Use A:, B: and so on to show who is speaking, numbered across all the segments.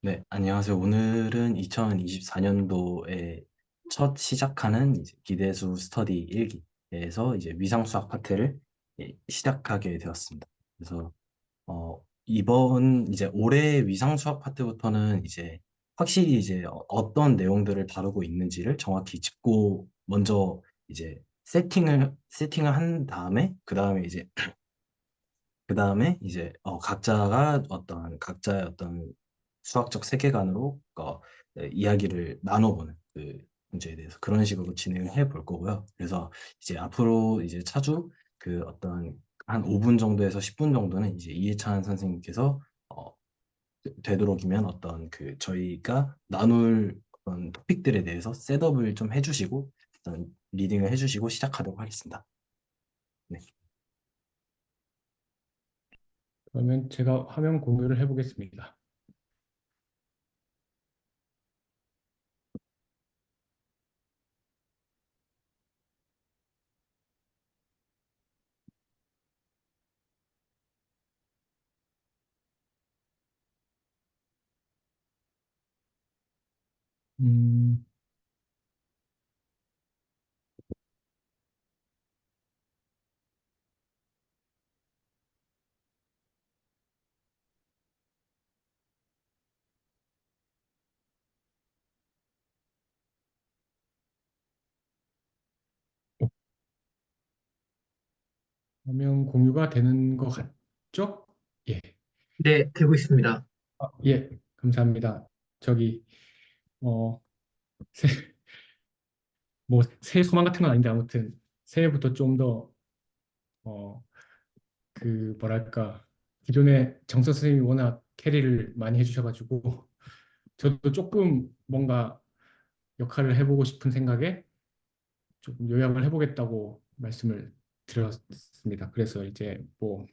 A: 네, 안녕하세요. 오늘은 2024년도에 첫 시작하는 이제 기대수 스터디 1기에서 이제 위상수학 파트를 시작하게 되었습니다. 그래서 이번 이제 올해 위상수학 파트부터는 이제 확실히 이제 어떤 내용들을 다루고 있는지를 정확히 짚고 먼저 이제 세팅을 한 다음에 그 다음에 이제 각자가 각자의 어떤 수학적 세계관으로 이야기를 나눠보는 그 문제에 대해서 그런 식으로 진행을 해볼 거고요. 그래서 이제 앞으로 이제 차주 그 어떤 한 5분 정도에서 10분 정도는 이제 이해찬 선생님께서 되도록이면 어떤 그 저희가 나눌 어떤 토픽들에 대해서 셋업을 좀 해주시고 어떤 리딩을 해주시고 시작하도록 하겠습니다. 네.
B: 그러면 제가 화면 공유를 해보겠습니다. 음, 화면 공유가 되는 것 같죠? 예.
C: 네, 되고 있습니다.
B: 예, 감사합니다. 저기, 어, 새, 뭐, 새해 소망 같은 건 아닌데, 아무튼, 새해부터 좀 더, 어, 뭐랄까, 기존에 정서 선생님이 워낙 캐리를 많이 해주셔가지고, 저도 조금 뭔가 역할을 해보고 싶은 생각에 조금 요약을 해보겠다고 말씀을 드렸습니다. 그래서 이제 뭐,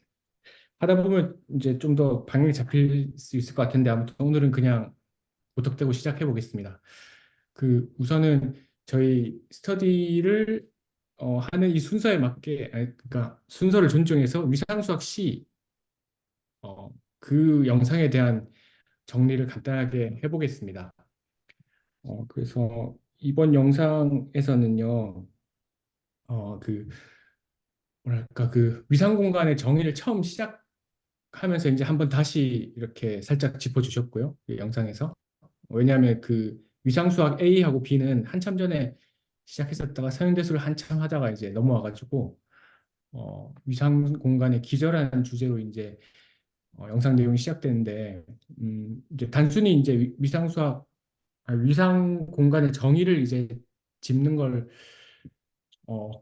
B: 하다 보면 이제 좀 더 방향이 잡힐 수 있을 것 같은데 아무튼 오늘은 그냥 무턱대고 시작해 보겠습니다. 우선은 저희 스터디를 하는 이 순서에 맞게 그러니까 순서를 존중해서 위상수학 C 그 영상에 대한 정리를 간단하게 해보겠습니다. 그래서 이번 영상에서는요, 어, 그 뭐랄까 위상 공간의 정의를 처음 시작하면서 이제 한번 다시 이렇게 살짝 짚어주셨고요. 그 영상에서. 왜냐하면 위상수학 A하고 B는 한참 전에 시작했었다가 서형대수를 한참 하다가 이제 넘어와가지고 위상 공간의 기절한 주제로 이제 영상 내용이 시작되는데 이제 단순히 이제 위상 공간의 정의를 이제 짚는 걸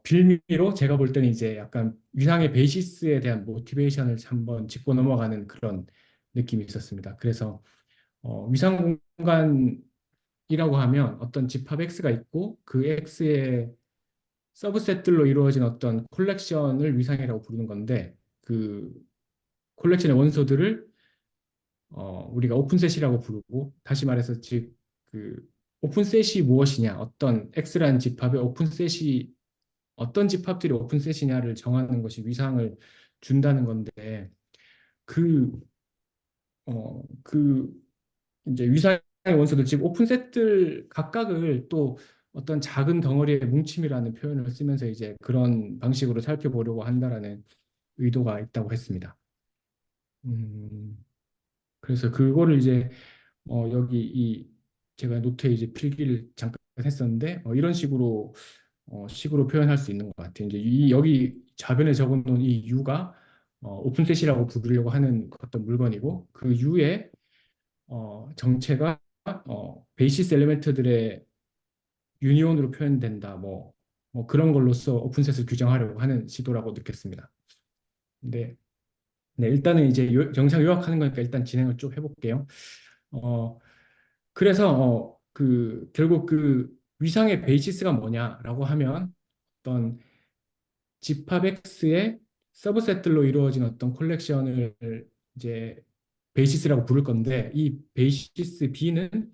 B: 빌미로 제가 볼 때는 이제 약간 위상의 베이시스에 대한 모티베이션을 한번 짚고 넘어가는 그런 느낌이 있었습니다. 그래서 위상 공간이라고 하면 어떤 집합 X가 있고 그 X의 서브셋들로 이루어진 어떤 콜렉션을 위상이라고 부르는 건데 그 콜렉션의 원소들을 우리가 오픈셋이라고 부르고 다시 말해서 즉 오픈셋이 무엇이냐 어떤 X라는 집합의 오픈셋이 어떤 집합들이 오픈셋이냐를 정하는 것이 위상을 준다는 건데 그, 그 이제 위상의 원소들, 즉 오픈셋들 각각을 또 어떤 작은 덩어리의 뭉침이라는 표현을 쓰면서 이제 그런 방식으로 살펴보려고 한다라는 의도가 있다고 했습니다. 음, 그래서 그거를 이제 여기 제가 노트에 이제 필기를 잠깐 했었는데 이런 식으로 표현할 수 있는 것 같아요. 이제 여기 좌변에 적어놓은 이 U가 오픈셋이라고 부르려고 하는 어떤 물건이고 그 U의 정체가 베이시스 엘리멘트들의 유니온으로 표현된다. 뭐 그런 걸로써 오픈셋을 규정하려고 하는 시도라고 느꼈습니다. 근데 네, 일단은 이제 영상 요약하는 거니까 일단 진행을 쭉 해볼게요. 어, 그래서 결국 위상의 베이시스가 뭐냐라고 하면 어떤 집합 X의 서브셋들로 이루어진 어떤 콜렉션을 이제 베이시스라고 부를 건데 이 베이시스 B는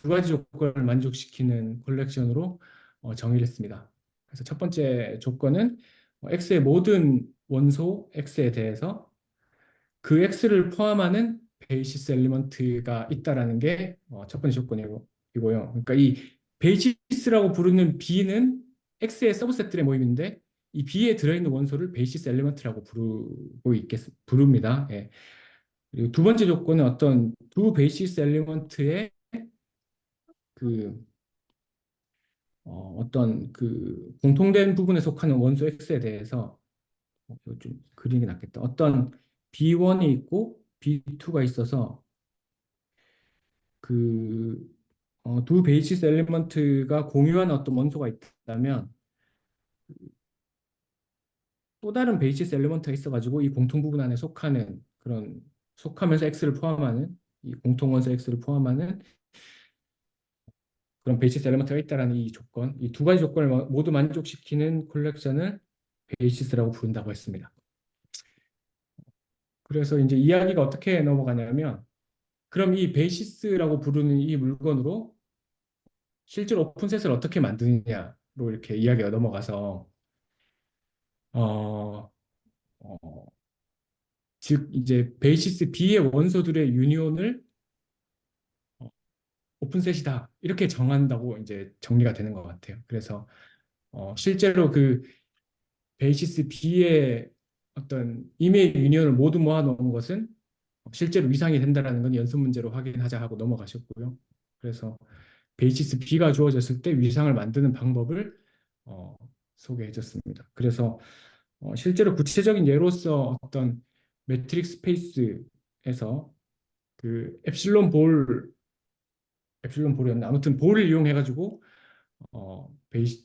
B: 두 가지 조건을 만족시키는 콜렉션으로 정의를 했습니다. 그래서 첫 번째 조건은 X의 모든 원소 X에 대해서 그 X를 포함하는 베이시스 엘리먼트가 있다라는 게 첫 번째 조건이고요. 그러니까 이 베이시스라고 부르는 B는 X의 서브셋들의 모임인데 이 B에 들어있는 원소를 베이시스 엘리먼트라고 부릅니다. 예. 그리고 두 번째 조건은 어떤 두 베이시스 엘리먼트의 그 어떤 그 공통된 부분에 속하는 원소 X에 대해서 이거 좀 그리는 게 낫겠다. 어떤 B1이 있고 B2가 있어서 그 두 베이시스 엘리먼트가 공유하는 어떤 원소가 있다면 또 다른 베이시스 엘리먼트가 있어가지고 이 공통 부분 안에 속하는 그런 속하면서 X를 포함하는 이 공통 원소 X를 포함하는 그런 베이시스 엘리먼트가 있다라는 이 조건, 이 두 가지 조건을 모두 만족시키는 콜렉션을 베이시스라고 부른다고 했습니다. 그래서 이제 이야기가 어떻게 넘어가냐면 그럼 이 베이시스라고 부르는 이 물건으로 실제로 오픈셋을 어떻게 만드느냐로 이렇게 이야기가 넘어가서 어, 어, 즉 이제 베이시스 B의 원소들의 유니온을 오픈셋이다 이렇게 정한다고 이제 정리가 되는 것 같아요. 그래서 실제로 그 베이시스 B의 어떤 임의 유니온을 모두 모아놓은 것은 실제로 위상이 된다라는 건 연습 문제로 확인하자 하고 넘어가셨고요. 그래서 베이시스 B가 주어졌을 때 위상을 만드는 방법을 어, 소개해 줬습니다. 그래서 실제로 구체적인 예로서 어떤 매트릭 스페이스에서 그 엡실론 볼이었나 아무튼 볼을 이용해 가지고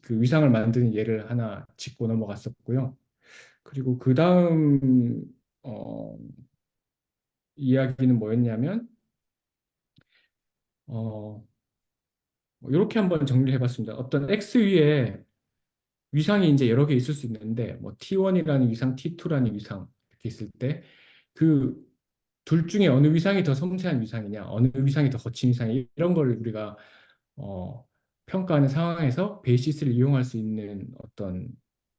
B: 그 위상을 만드는 예를 하나 짚고 넘어갔었고요. 그리고 그 다음 이야기는 뭐였냐면 어, 이렇게 한번 정리를 해봤습니다. 어떤 X 위에 위상이 이제 여러 개 있을 수 있는데 뭐 T1이라는 위상, T2라는 위상 이렇게 있을 때 그 둘 중에 어느 위상이 더 섬세한 위상이냐, 어느 위상이 더 거친 위상이 이런 걸 우리가 평가하는 상황에서 베이시스를 이용할 수 있는 어떤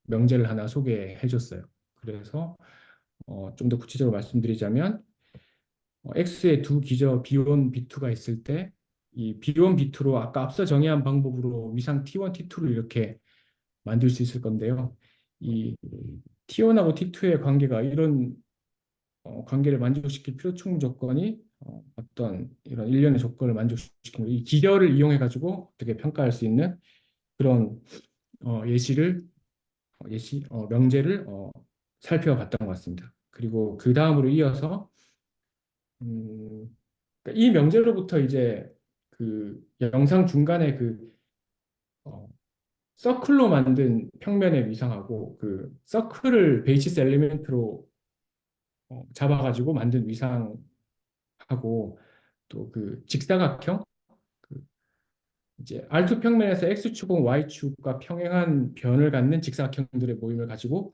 B: 명제를 하나 소개해 줬어요. 그래서 좀 더 구체적으로 말씀드리자면 X의 두 기저 B1, B2가 있을 때 이 B1, B2로 아까 앞서 정의한 방법으로 위상 T1, T2를 이렇게 만들 수 있을 건데요. 이 T1하고 T2의 관계가 이런 관계를 만족시킬 필요 충분 조건이 어떤 이런 일련의 조건을 만족시키는 이 기저를 이용해 가지고 어떻게 평가할 수 있는 그런 명제를 살펴봤던 것 같습니다. 그리고 그 다음으로 이어서 음, 그러니까 이 명제로부터 이제 그 영상 중간에 그 어, 서클로 만든 평면의 위상하고 그 서클을 베이시스 엘리멘트로 잡아가지고 만든 위상하고 또 그 직사각형 그 이제 R2 평면에서 X축은 Y축과 평행한 변을 갖는 직사각형들의 모임을 가지고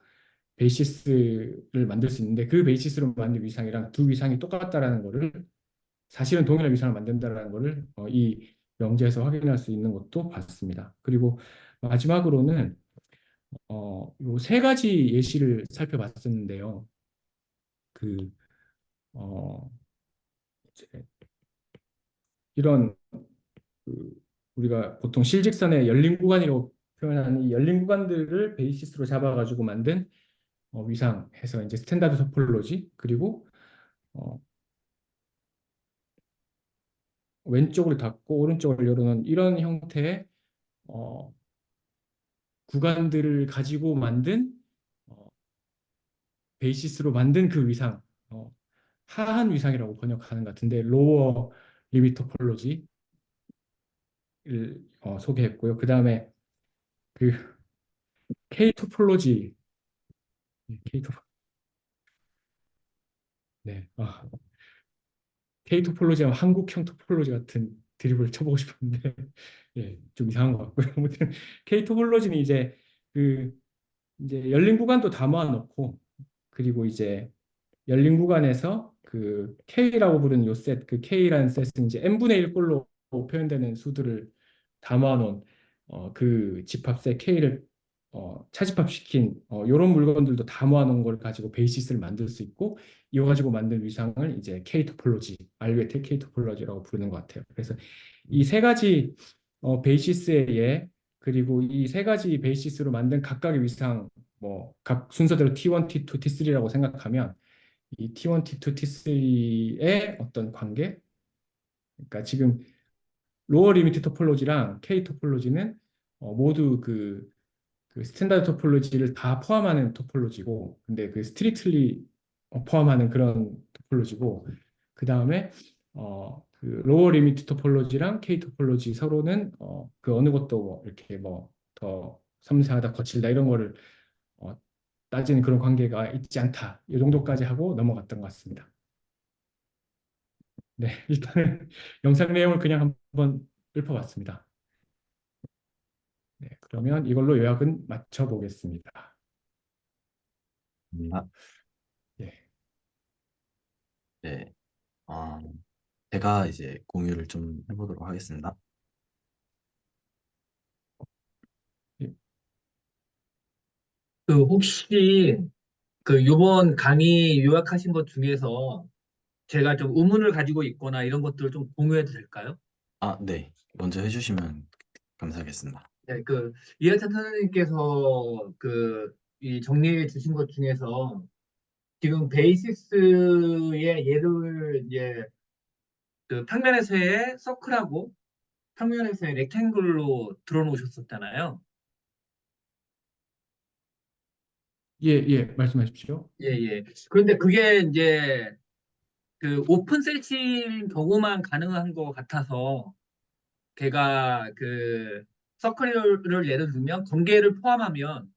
B: 베이시스를 만들 수 있는데 그 베이시스로 만든 위상이랑 두 위상이 똑같다라는 거를 사실은 동일한 위상을 만든다라는 거를 이 명제에서 확인할 수 있는 것도 봤습니다. 그리고 마지막으로는 요세 가지 예시를 살펴봤었는데요. 그 어, 이제 이런 그 우리가 보통 실직선의 열린 구간이라고 표현하는 이 열린 구간들을 베이시스로 잡아가지고 만든 위상해서 이제 스탠다드 토폴로지 그리고 어, 왼쪽을 닫고 오른쪽을 열어놓은 이런 형태의 어, 구간들을 가지고 만든 어, 베이시스로 만든 그 위상 어, 하한 위상이라고 번역하는 것 같은데 로어 리밋 토폴로지를 소개했고요. 그 다음에 그 K 토폴로지 K 토 네. K 토폴로지와 한국형 토폴로지 같은 드립을 쳐보고 싶었는데 예, 좀 이상한 것 같고요. 아무튼 K 토폴로지는 그 이제 열린 구간도 다 모아놓고 그리고 이제 열린 구간에서 그 K라고 부르는 요 셋, 그 K라는 셋은 이제 n분의 1 꼴로 표현되는 수들을 다 모아놓은 그 집합 셋 K를 차집합시킨 이런 물건들도 다 모아놓은 걸 가지고 베이시스를 만들 수 있고 이거 가지고 만든 위상을 이제 K 토폴로지, 알루에테 K 토폴로지라고 부르는 것 같아요. 그래서 이 세 가지 베이시스의 예 그리고 이 세 가지 베이시스로 만든 각각의 위상 뭐 각 순서대로 T1, T2, T3라고 생각하면 이 T1, T2, T3의 어떤 관계 그러니까 지금 로어 리미트 토폴로지랑 K 토폴로지는 모두 그 스탠다드 토폴로지를 다 포함하는 토폴로지고, 근데 그 스트릭틀리 포함하는 그런 토폴로지고, 그 다음에 그 로어 리미트 토폴로지랑 K 토폴로지 서로는 그 어느 것도 뭐 이렇게 뭐 더 섬세하다, 거칠다 이런 거를 어, 따지는 그런 관계가 있지 않다. 이 정도까지 하고 넘어갔던 것 같습니다. 네, 일단은 영상 내용을 그냥 한번 읊어봤습니다. 네, 그러면 이걸로 요약은 마쳐 보겠습니다.
A: 아,
B: 예.
A: 네. 어, 제가 이제 공유를 좀 해보도록 하겠습니다.
B: 예.
C: 그 혹시 그 요번 강의 요약하신 것 중에서 제가 좀 의문을 가지고 있거나 이런 것들을 좀 공유해도 될까요?
A: 아, 네. 먼저 해주시면 감사하겠습니다.
C: 네, 그 이해찬 선생님께서 그 이 정리해 주신 것 중에서 지금 베이시스의 예를 이제 그 평면에서의 서클하고 평면에서의 렉탱글로 들어놓으셨었잖아요.
B: 예, 예, 말씀하십시오.
C: 예, 예. 그런데 그게 이제 그 오픈 세팅 경우만 가능한 것 같아서 걔가 그 서클을 예를 들면 전개를 포함하면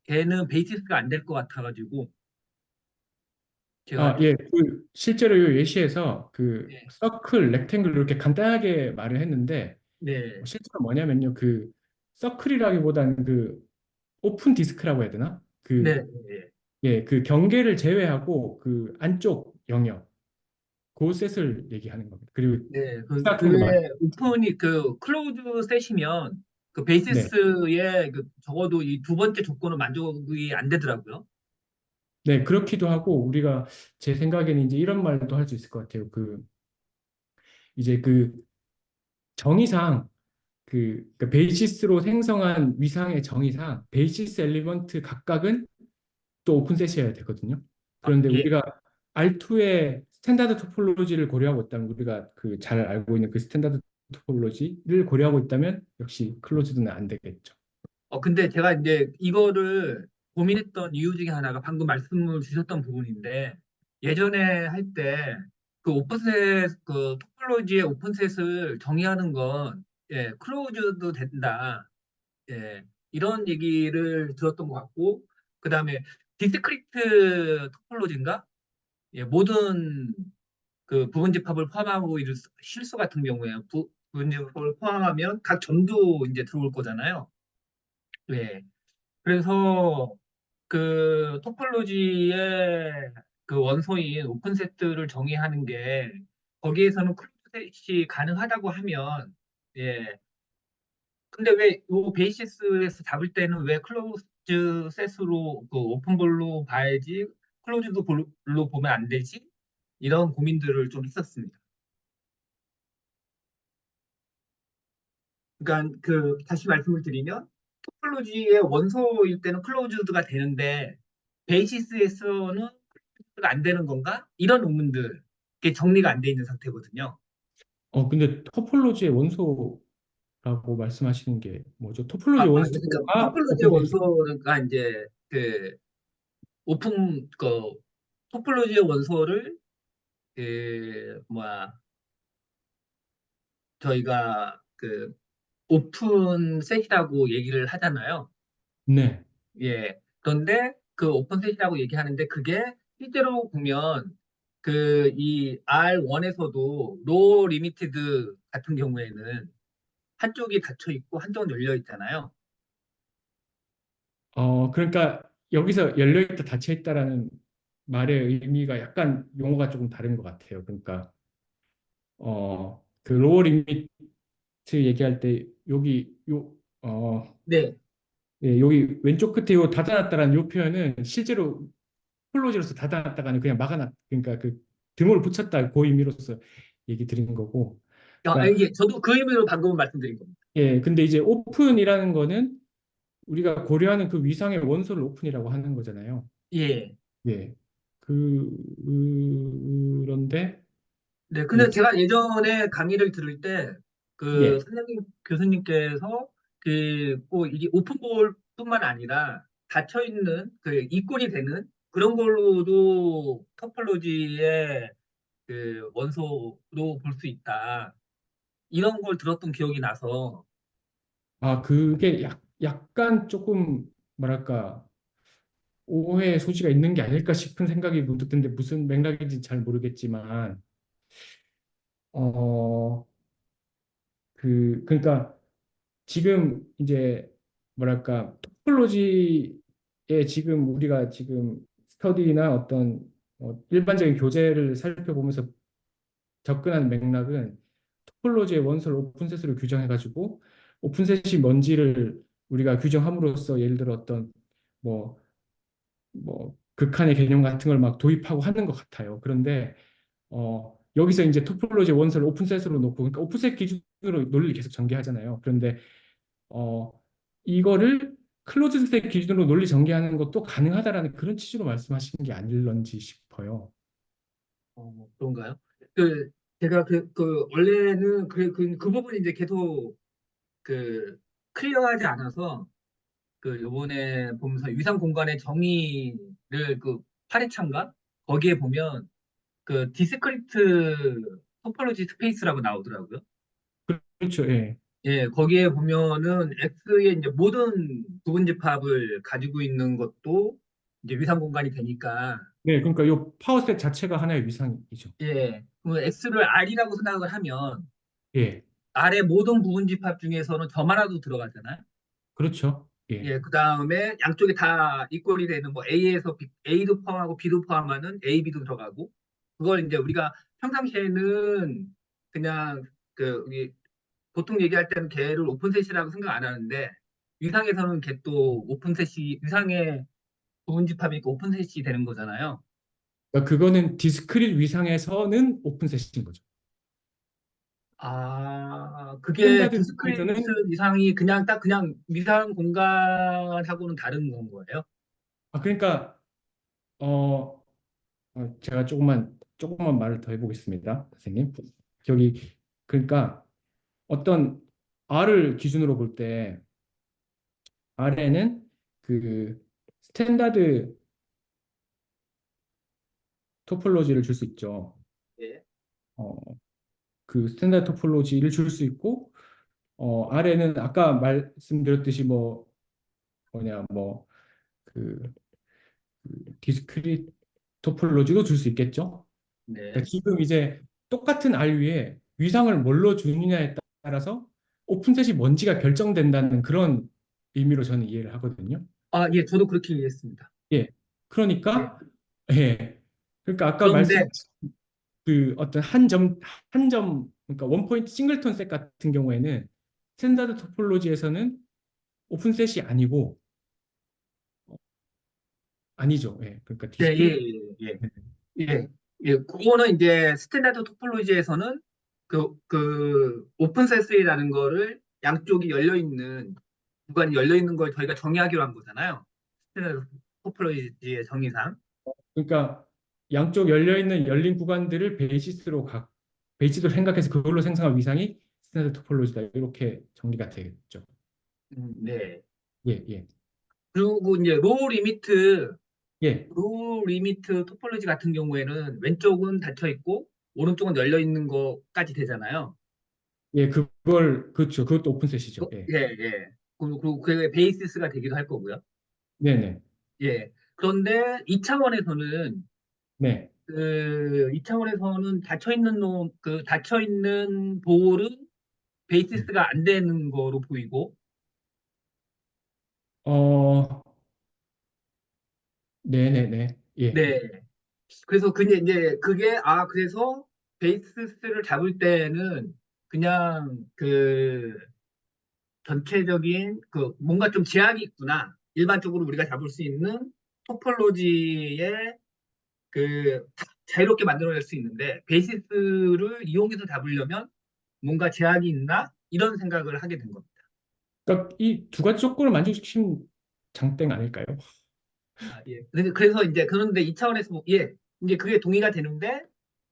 C: 걔는 베이시스가 안 될 것 같아가지고 제가
B: 아,
C: 좀
B: 예, 그 실제로 이 예시에서 그
C: 네,
B: 서클, 렉탱글 이렇게 간단하게 말을 했는데
C: 네,
B: 실제로 뭐냐면요, 그 서클이라기보다는 그 오픈 디스크라고 해야 되나?
C: 네,
B: 그
C: 네,
B: 예, 그 경계를 제외하고 그 안쪽 영역, 그 셋을 얘기하는 겁니다. 그리고
C: 네.
B: 스타팅도 말.
C: 그게 오픈이 그 클로즈 셋이면 그
B: 네,
C: 베이시스의 그 적어도 이 두 번째 조건은 만족이 안 되더라고요.
B: 네, 그렇기도 하고 우리가 제 생각에는 이제 이런 말도 할 수 있을 것 같아요. 그 이제 그 정의상 그 베이시스로 생성한 위상의 정의상 베이시스 엘리먼트 각각은 또 오픈셋이어야 되거든요.
C: 아,
B: 그런데
C: 예.
B: 우리가 R2의 스탠다드 토폴로지를 고려하고 있다면 우리가 그 잘 알고 있는 그 스탠다드 토폴로지를 고려하고 있다면 역시 클로즈드는 안 되겠죠.
C: 근데 제가 이제 이거를 고민했던 이유 중에 하나가 방금 말씀을 주셨던 부분인데 예전에 할 때 그 오픈셋 그 토폴로지의 오픈셋을 정의하는 건 예, 클로즈도 된다. 예, 이런 얘기를 들었던 것 같고 그다음에 디스크리트 토폴로지인가? 예, 모든 그 부분 집합을 포함하고 있는 실수 같은 경우에 부분 집합을 포함하면 각 점도 이제 들어올 거잖아요. 예. 그래서 그 토폴로지의 그 원소인 오픈세트를 정의하는 게 거기에서는 클로즈셋이 가능하다고 하면 예. 근데 왜 요 베이시스에서 잡을 때는 왜 클로즈 셋으로 그 오픈볼로 봐야지 클로즈드 볼로 보면 안 되지? 이런 고민들을 좀 했었습니다. 그러니까 그 다시 말씀을 드리면 토폴로지의 원소일 때는 클로즈드가 되는데 베이시스에서는 클로즈드가 안 되는 건가? 이런 의문들 이게 정리가 안 돼 있는 상태거든요.
B: 근데 토폴로지의 원소라고 말씀하시는 게 뭐죠? 토폴로지
C: 그러니까
B: 원소가
C: 토폴로지의
B: 오픈셋이
C: 원소가 이제 그 오픈 그 토폴로지의 원소를 그 뭐야 저희가 그 오픈 셋이라고 얘기를 하잖아요.
B: 네.
C: 예. 그런데 그 오픈셋이라고 얘기하는데 그게 실제로 보면 그 이 R1에서도 로 리미티드 같은 경우에는 한쪽이 닫혀 있고 한쪽은 열려 있잖아요.
B: 그러니까 여기서 열려있다 닫혀있다라는 말의 의미가 약간 용어가 조금 다른 것 같아요. 그러니까 그 로어 리미트 얘기할 때 여기
C: 네.
B: 예, 여기 왼쪽 끝에 요 닫아놨다라는 요 표현은 실제로 토폴로지로서 닫아놨다가는 그냥 막아놨, 그러니까 그 등호를 붙였다 그 의미로서 얘기 드린 거고. 그러니까
C: 이게 저도 그 의미로 방금 말씀드린 겁니다.
B: 예, 근데 이제 오픈이라는 거는 우리가 고려하는 그 위상의 원소를 오픈이라고 하는 거잖아요.
C: 예.
B: 예. 그런데
C: 네,
B: 예,
C: 근데 제가 예전에 강의를 들을 때, 그
B: 예.
C: 선생님, 교수님께서 꼭 이게 오픈볼뿐만 아니라 닫혀있는, 이꼴이 되는 그런 걸로도 토폴로지의 그 원소로 볼 수 있다. 이런 걸 들었던 기억이 나서,
B: 아, 그게 약간 조금 뭐랄까 오해의 소지가 있는 게 아닐까 싶은 생각이 문득 드는데 무슨 맥락인지 잘 모르겠지만 어, 그러니까 지금 이제 뭐랄까 토폴로지에 지금 우리가 지금 스터디나 어떤 일반적인 교재를 살펴보면서 접근하는 맥락은 토폴로지의 원소를 오픈셋으로 규정해가지고 오픈셋이 뭔지를 우리가 규정함으로써 예를 들어 어떤 뭐 극한의 개념 같은 걸 막 도입하고 하는 것 같아요. 그런데 여기서 이제 토폴로지 원서를 오픈셋으로 놓고 그러니까 오픈셋 기준으로 논리를 계속 전개하잖아요. 그런데 어, 이거를 클로즈셋 기준으로 논리 전개하는 것도 가능하다라는 그런 취지로 말씀하신 게 아닐런지 싶어요.
C: 그런가요? 그, 제가 원래는 그 부분이 이제 계속 그, 클리어하지 않아서, 요번에 보면서 위상 공간의 정의를 8회차인가? 거기에 보면 디스크리트 토폴로지 스페이스라고 나오더라고요.
B: 그렇죠. 예.
C: 예, 거기에 보면은 X의 이제 모든 부분 집합을 가지고 있는 것도 이제 위상 공간이 되니까,
B: 네, 그러니까 이 파워셋 자체가 하나의 위상이죠.
C: 예, 그 X를 R이라고 생각을 하면
B: 예,
C: R의 모든 부분 집합 중에서는 점 하나도 들어가잖아요.
B: 그렇죠. 예.
C: 예, 그 다음에 양쪽이 다 이꼴이 되는 뭐 A에서 A도 포함하고 B도 포함하는 A, B도 들어가고 그걸 이제 우리가 평상시에는 그냥 우리 보통 얘기할 때는 걔를 오픈셋이라고 생각 안 하는데 위상에서는 걔 또 오픈셋이 위상의 부분 집합이 있고 오픈셋이 되는 거잖아요.
B: 그러니까 그거는 디스크릿 위상에서는 오픈셋인 거죠.
C: 그게
B: 스탠다드
C: 디스크리트
B: 위상에서는
C: 위상이 그냥 위상 공간하고는 다른 건 거예요.
B: 그러니까 제가 조금만 말을 더 해보겠습니다, 선생님. 저기 그러니까 어떤 R을 기준으로 볼 때 R에는 그 스탠다드 토폴로지를 줄 수 있죠.
C: 예.
B: 어, 그 스탠다드 토폴로지를 줄 수 있고 R에는 아까 말씀드렸듯이 그 디스크릿 토폴로지도 줄 수 있겠죠.
C: 네.
B: 그러니까 지금 이제 똑같은 R 위에 위상을 뭘로 주느냐에 따라서 오픈셋이 뭔지가 결정된다는 그런 의미로 저는 이해를 하거든요.
C: 예, 저도 그렇게 이해했습니다.
B: 예.
C: 예.
B: 그러니까 예. 그러니까 아까
C: 그런데,
B: 말씀하신 그 어떤 한 점 그러니까 원포인트 싱글톤 셋 같은 경우에는 스탠다드 토폴로지에서는 오픈셋이 아니고 아니죠. 예. 그러니까
C: 예, 예,
B: 디스크릿
C: 예, 예. 예, 예. 그거는 이제 스탠다드 토폴로지에서는 오픈셋이라는 거를 양쪽이 열려있는, 구간이 열려있는 걸 저희가 정의하기로 한 거잖아요. 스탠다드 토폴로지의 정의상.
B: 그러니까 양쪽 열려 있는 열린 구간들을 베이시스로 생각해서 그걸로 생성한 위상이 스탠다드 토폴로지다. 이렇게 정리가 되겠죠.
C: 네.
B: 예, 예.
C: 그리고 이제
B: 예.
C: 로 리미트 토폴로지 같은 경우에는 왼쪽은 닫혀 있고 오른쪽은 열려 있는 거까지 되잖아요.
B: 예, 그렇죠. 그것도 오픈셋이죠. 예.
C: 예, 예. 그리고 그게 베이시스가 되기도 할 거고요.
B: 네, 네.
C: 예. 그런데 2차원에서는
B: 네.
C: 2차원에서는 닫혀 있는 볼은
B: 음.
C: 베이시스가 안 되는 거로 보이고,
B: 어, 네, 네, 네. 예.
C: 네. 그래서 그게 이제 그래서 베이시스를 잡을 때는 그냥 전체적인 그 뭔가 좀 제약이 있구나. 일반적으로 우리가 잡을 수 있는 토폴로지의 그 자유롭게 만들어낼 수 있는데 베이시스를 이용해서 잡으려면 뭔가 제약이 있나? 이런 생각을 하게 된 겁니다.
B: 그러니까 이 두 가지 조건을 만족시키면 장땡 아닐까요?
C: 아, 예. 그래서 이제 그런데 이 차원에서 예, 이제 그게 동의가 되는데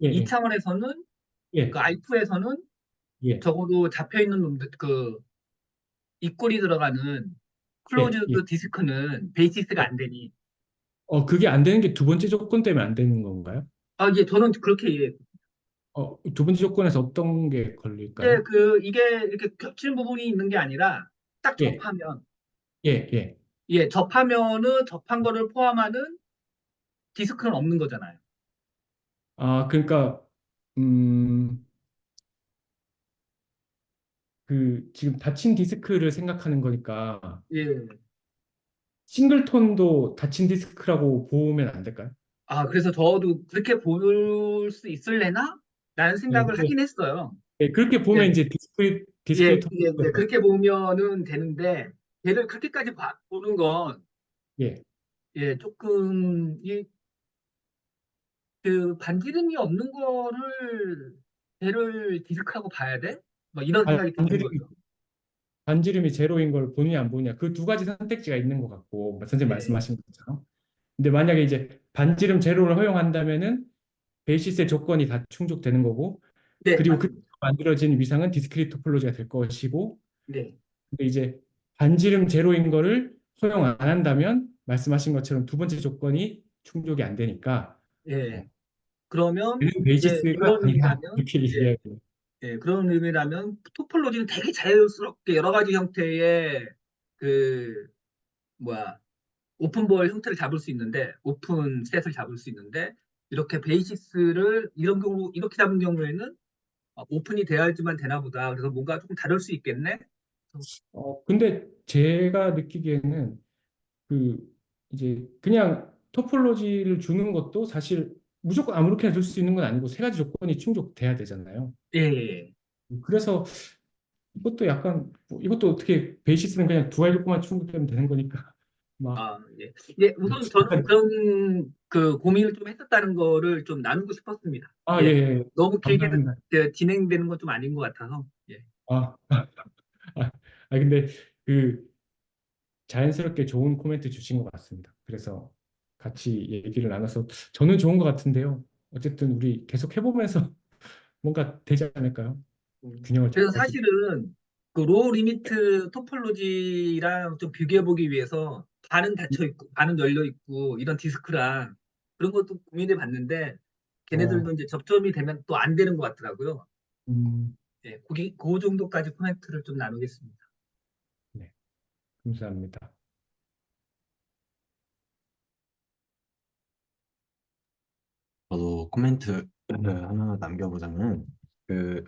B: 예,
C: 이
B: 예,
C: 차원에서는 그
B: 예,
C: i2에서는
B: 예,
C: 적어도 잡혀 있는 놈들 그 입꼬리 들어가는
B: 예, 예.
C: 클로즈드 디스크는 베이시스가
B: 예.
C: 안 되니
B: 그게 안 되는 게 두 번째 조건 때문에 안 되는 건가요?
C: 아, 예, 저는 그렇게 이해해요.
B: 두 번째 조건에서 어떤 게
C: 근데
B: 걸릴까요?
C: 이게 이렇게 겹치는 부분이 있는 게 아니라 딱
B: 예,
C: 접하면
B: 예, 예.
C: 예, 접하면은 접한 거를 포함하는 디스크는 없는 거잖아요.
B: 그러니까, 음, 지금 닫힌 디스크를 생각하는 거니까,
C: 예.
B: 싱글톤도 닫힌 디스크라고 보면 안 될까요?
C: 아, 그래서 저도 그렇게 볼 수 있을래나? 라는
B: 예,
C: 생각을 하긴 했어요.
B: 그렇게 보면
C: 예,
B: 이제
C: 예,
B: 디스크리트,
C: 이제 그렇게 보면은 되는데, 걔를 그렇게까지 보는 건,
B: 예,
C: 예, 조금, 반지름이 없는 거를, 걔를 디스크하고 봐야 돼? 뭐 이런 생각이 드는
B: 반지름이,
C: 거죠.
B: 반지름이 제로인 걸 보느냐 안 보느냐, 그 두 가지 선택지가 있는 것 같고, 선생님
C: 예,
B: 말씀하신 것처럼. 근데 만약에 이제 반지름 제로를 허용한다면은 베이시스의 조건이 다 충족되는 거고,
C: 네,
B: 그리고 그
C: 맞습니다.
B: 만들어진 위상은 디스크리트 토폴로지가 될 것이고,
C: 네,
B: 근데 이제 반지름 제로인 거를 허용 안 한다면 말씀하신 것처럼 두 번째 조건이 충족이 안 되니까
C: 예.
B: 어,
C: 그러면,
B: 얘는
C: 예,
B: 베이시스가
C: 그런
B: 아니야
C: 의미라면,
B: 이렇게
C: 예,
B: 얘기해야죠.
C: 예, 그런 의미라면 토폴로지는 되게 자연스럽게 여러 가지 형태의 그 뭐야 오픈볼 형태를 잡을 수 있는데 오픈 셋을 잡을 수 있는데 이렇게 베이시스를 이런 경우 이렇게 잡은 경우에는 오픈이 돼야지만 되나 보다. 그래서 뭔가 조금 다를 수 있겠네.
B: 근데 제가 느끼기에는 그 이제 그냥 토폴로지를 주는 것도 사실 무조건 아무렇게나 줄 수 있는 건 아니고 세 가지 조건이 충족돼야 되잖아요.
C: 예, 예.
B: 그래서 이것도 약간 이것도 어떻게 베이시스는 그냥 두 가지 조건만 충족되면 되는 거니까 막
C: 아, 예. 예, 우선 저는
B: 약간
C: 그런 그 고민을 좀 했었다는 거를 좀 나누고 싶었습니다.
B: 예,
C: 예.
B: 예.
C: 너무 길게
B: 감사합니다.
C: 진행되는 건 좀 아닌 것 같아서. 예.
B: 아, 근데 그 자연스럽게 좋은 코멘트 주신 것 같습니다. 그래서 같이 얘기를 나눠서 저는 좋은 것 같은데요. 어쨌든 우리 계속 해보면서 뭔가 되지 않을까요? 균형을
C: 그래서
B: 잡을 수.
C: 사실은 그 로우 리미트 토폴로지랑 좀 비교해 보기 위해서 반은 닫혀 있고 반은 열려 있고 이런 디스크랑 그런 것도 고민해 봤는데 걔네들도
B: 어,
C: 이제 접점이 되면 또 안 되는 것 같더라고요.
B: 음,
C: 예, 그 정도까지 코멘트를 좀 나누겠습니다.
B: 네, 감사합니다.
A: 저도 코멘트 하나 남겨보자면 그,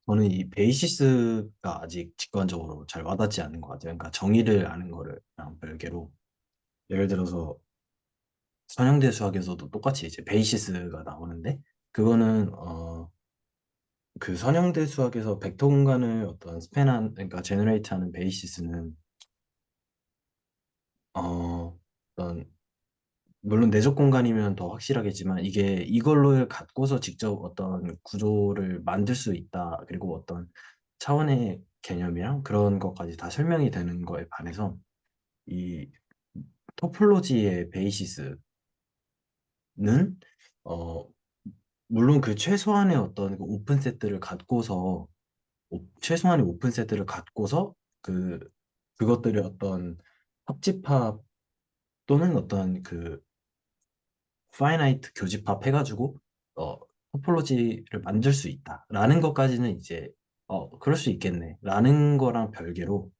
A: 저는 이 베이시스가 아직 직관적으로 잘 와닿지 않는 것 같아요. 그러니까 정의를 아는 거를 그냥 별개로 예를 들어서 선형대 수학에서도 똑같이 이제 베이시스가 나오는데 그거는 그 선형대 수학에서 벡터 공간을 어떤 스팬한 그러니까 제너레이트하는 베이시스는 어떤 물론 내적 공간이면 더 확실하겠지만 이게 이걸로 갖고서 직접 어떤 구조를 만들 수 있다. 그리고 어떤 차원의 개념이랑 그런 것까지 다 설명이 되는 거에 반해서 이 토폴로지의 베이시스는 어 물론 그 최소한의 어떤 그 오픈 세트를 갖고서 최소한의 오픈 세트를 갖고서 그 그것들의 어떤 합집합 또는 어떤 그 파이나이트 교집합 해가지고 어 토폴로지를 만들 수 있다라는 것까지는 이제 그럴 수 있겠네라는 거랑 별개로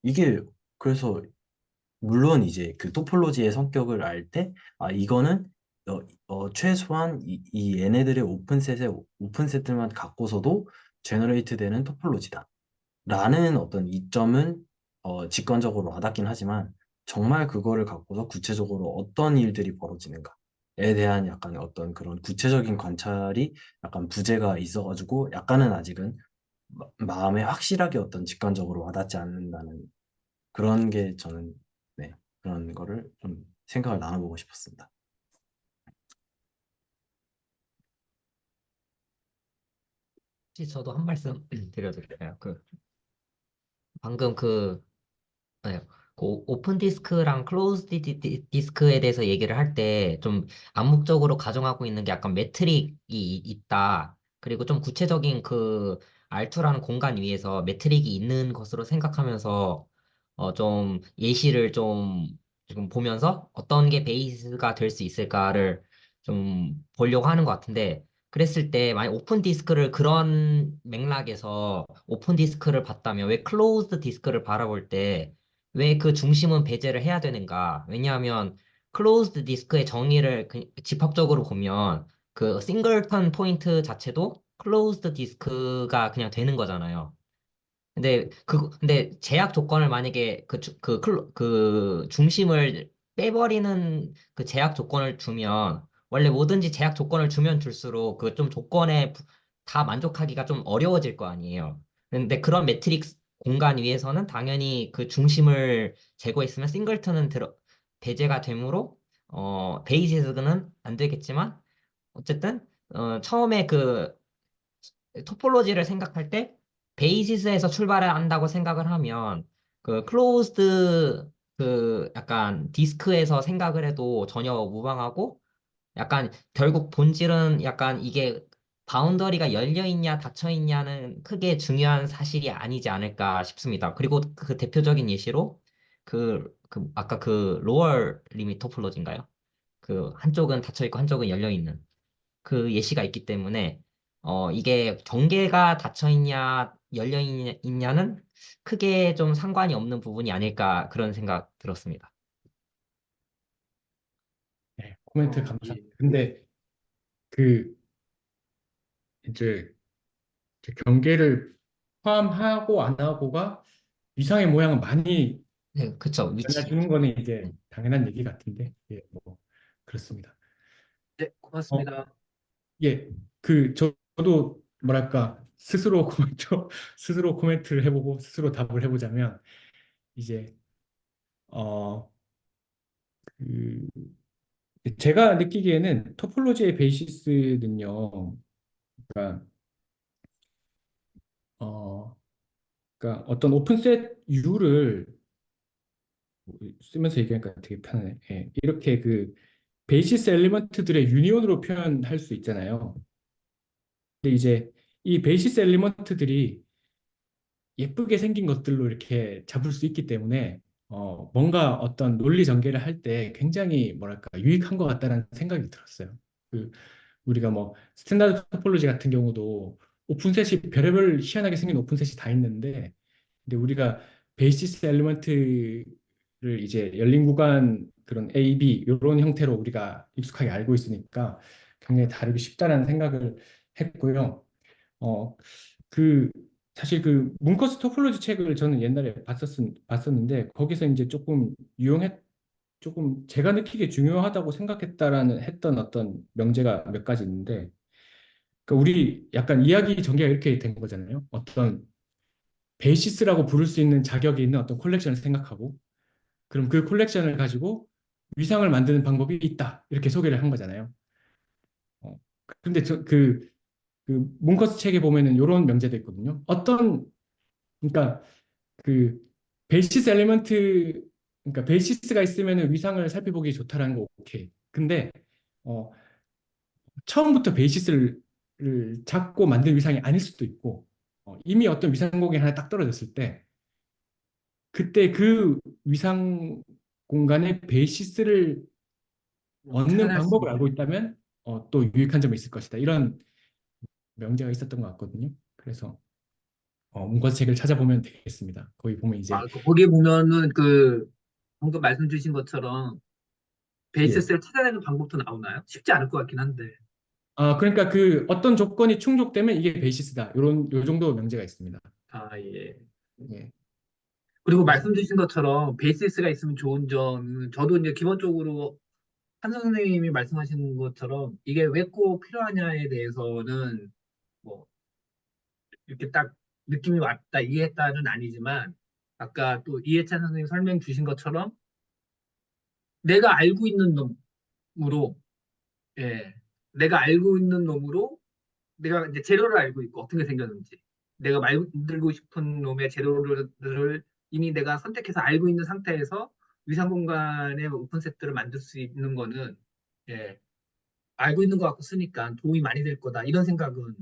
A: 이게 그래서 물론 이제 그 토폴로지의 성격을 알 때 이거는 최소한 이 얘네들의 오픈 세트만 갖고서도 제너레이트 되는 토폴로지다 라는 어떤 이점은 직관적으로 와닿긴 하지만 정말 그거를 갖고서 구체적으로 어떤 일들이 벌어지는가에 대한 약간 어떤 그런 구체적인 관찰이 약간 부재가 있어가지고 약간은 아직은 마음에 확실하게 어떤 직관적으로 와닿지 않는다는 그런 게 저는 네, 그런 거를 좀 생각을 나눠보고 싶었습니다.
D: 혹시 저도 한 말씀 드려도 될까요? 방금 그 네. 오픈 디스크랑 클로즈 디스크에 대해서 얘기를 할 때 좀 암묵적으로 가정하고 있는 게 약간 매트릭이 있다. 그리고 좀 구체적인 그 R2라는 공간 위에서 매트릭이 있는 것으로 생각하면서 좀 예시를 좀 지금 보면서 어떤 게 베이스가 될 수 있을까를 좀 보려고 하는 것 같은데 그랬을 때 만약 오픈 디스크를 그런 맥락에서 오픈 디스크를 봤다면 왜 클로즈드 디스크를 바라볼 때 왜 그 중심은 배제를 해야 되는가? 왜냐하면 클로즈드 디스크의 정의를 집합적으로 보면 그 싱글턴 포인트 자체도 클로즈드 디스크가 그냥 되는 거잖아요. 근데 제약 조건을 만약에 그 중심을 빼버리는 그 제약 조건을 주면 원래 뭐든지 제약 조건을 주면 줄수록 그 좀 조건에 다 만족하기가 좀 어려워질 거 아니에요. 근데 그런 매트릭스 공간 위에서는 당연히 그 중심을 제거했으면 싱글턴은 배제가 되므로 베이시스는 안 되겠지만 어쨌든 처음에 그 토폴로지를 생각할 때 베이시스에서 출발을 한다고 생각을 하면 그 클로즈드 그 약간 디스크에서 생각을 해도 전혀 무방하고 약간 결국 본질은 약간 이게 바운더리가 열려 있냐 닫혀 있냐는 크게 중요한 사실이 아니지 않을까 싶습니다. 그리고 그 대표적인 예시로 아까 그 로얼 리밋 토폴로지인가요? 그 한쪽은 닫혀 있고 한쪽은 열려 있는 그 예시가 있기 때문에 이게 경계가 닫혀 있냐 열려 있냐는 크게 좀 상관이 없는 부분이 아닐까 그런 생각 들었습니다.
B: 네, 코멘트
A: 예.
B: 감사합니다. 근데 그 이제 경계를 포함하고 안 하고가 위상의 모양은 많이
D: 네, 그쵸. 위치.
B: 달라지는 거는 이제
D: 네.
B: 당연한 얘기 같은데, 예, 뭐 그렇습니다.
C: 네,
B: 어,
C: 고맙습니다.
B: 예, 저도 뭐랄까 스스로 코멘트 스스로 코멘트를 해보고 스스로 답을 해보자면 이제 어, 그 제가 느끼기에는 토폴로지의 베이시스는요, 그러니까 어, 그러니까 어떤 오픈셋 U를 쓰면서 얘기하니까 되게 편하네. 예, 이렇게 그 베이시스 엘리먼트들의 유니온으로 표현할 수 있잖아요. 근데 이제 이 베이시스 엘리먼트들이 예쁘게 생긴 것들로 이렇게 잡을 수 있기 때문에 뭔가 어떤 논리 전개를 할 때 굉장히 뭐랄까 유익한 것 같다는 생각이 들었어요. 그 우리가 뭐 스탠다드 토폴로지 같은 경우도 오픈셋이 별의별 희한하게 생긴 오픈셋이 다 있는데 근데 우리가 베이시스 엘리먼트를 이제 열린 구간 그런 A, B 이런 형태로 우리가 익숙하게 알고 있으니까 굉장히 다루기 쉽다는 생각을 했고요. 어, 그 사실 그 문커스 토폴로지 책을 저는 옛날에 봤었는데 거기서 이제 조금 제가 느끼기에 중요하다고 생각했다라는 했던 어떤 명제가 몇 가지 있는데 그러니까 우리 약간 이야기 전개가 이렇게 된 거잖아요. 어떤 베이시스라고 부를 수 있는 자격이 있는 어떤 콜렉션을 생각하고 그럼 그 콜렉션을 가지고 위상을 만드는 방법이 있다. 이렇게 소개를 한 거잖아요. 어, 근데 그 문커스 책에 보면은 이런 명제도 있거든요. 그러니까 그 베이시스 엘리먼트, 그러니까 베이시스가 있으면은 위상을 살펴보기 좋다라는 거 오케이. 근데 어, 처음부터 베이시스를 잡고 만든 위상이 아닐 수도 있고 이미 어떤 위상 공간이 하나 딱 떨어졌을 때 그때 그 위상 공간의 베이시스를 얻는
C: 찾아낼 수
B: 방법을 알고
C: 있는.
B: 있다면 또 유익한 점이 있을 것이다. 이런 명제가 있었던 것 같거든요. 그래서 문과책을 찾아보면 되겠습니다. 거기 보면 이제
C: 거기 보면은 그 방금 말씀 주신 것처럼
B: 예.
C: 베이시스를 찾아내는 방법도 나오나요? 쉽지 않을 것 같긴 한데.
B: 그러니까 그 어떤 조건이 충족되면 이게 베이시스다. 요 정도 명제가 있습니다.
C: 아, 예.
B: 예.
C: 그리고
B: 그래서
C: 말씀 주신 것처럼 베이시스가 있으면 좋은 점은 저도 이제 기본적으로 한 선생님이 말씀하시는 것처럼 이게 왜 꼭 필요하냐에 대해서는 뭐 이렇게 딱 느낌이 왔다, 이해했다는 아니지만 아까 또 이해찬 선생님 설명 주신 것처럼 내가 알고 있는 놈으로, 예, 내가 알고 있는 놈으로 내가 이제 재료를 알고 있고 어떻게 생겼는지 내가 만들고 싶은 놈의 재료를 이미 내가 선택해서 알고 있는 상태에서 위상 공간의 오픈 세트를 만들 수 있는 거는, 예, 알고 있는 것 같고 쓰니까 도움이 많이 될 거다 이런 생각은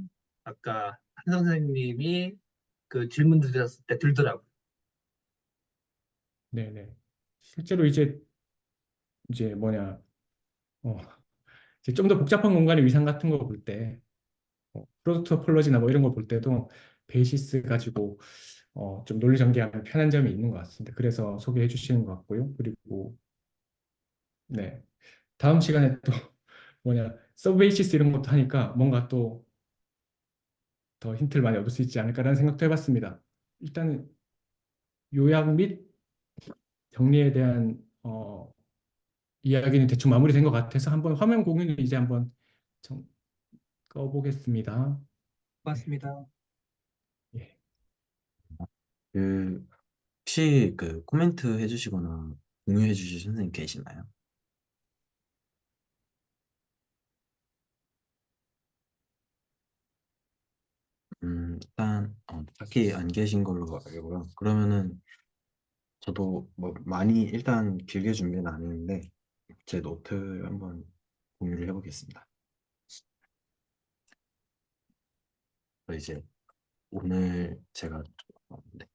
C: 아까 한 선생님이 그 질문 드렸을 때 들더라고요.
B: 네네. 실제로 이제 뭐냐, 어, 이제 좀 더 복잡한 공간의 위상 같은 거 볼 때, 프로덕트 토폴로지나 뭐 이런 거 볼 때도 베이시스 가지고 좀 논리 전개하면 편한 점이 있는 것 같습니다. 그래서 소개해 주시는 것 같고요. 그리고 네, 다음 시간에 또 뭐냐, 서브베이시스 이런 것도 하니까 뭔가 또 더 힌트를 많이 얻을 수 있지 않을까라는 생각도 해봤습니다. 일단 요약 및 정리에 대한 이야기는 대충 마무리된 것 같아서 한번 화면 공유를 이제 한번 좀 꺼보겠습니다. 네.
C: 고맙습니다.
B: 예.
A: 그 혹시 그 코멘트 해주시거나 공유해 주실 선생님 계시나요? 일단 딱히 안 계신 걸로 알고요. 그러면은 저도 뭐 많이 일단 길게 준비는 안 했는데 제 노트 한번 공유를 해보겠습니다. 이제 오늘 제가 네,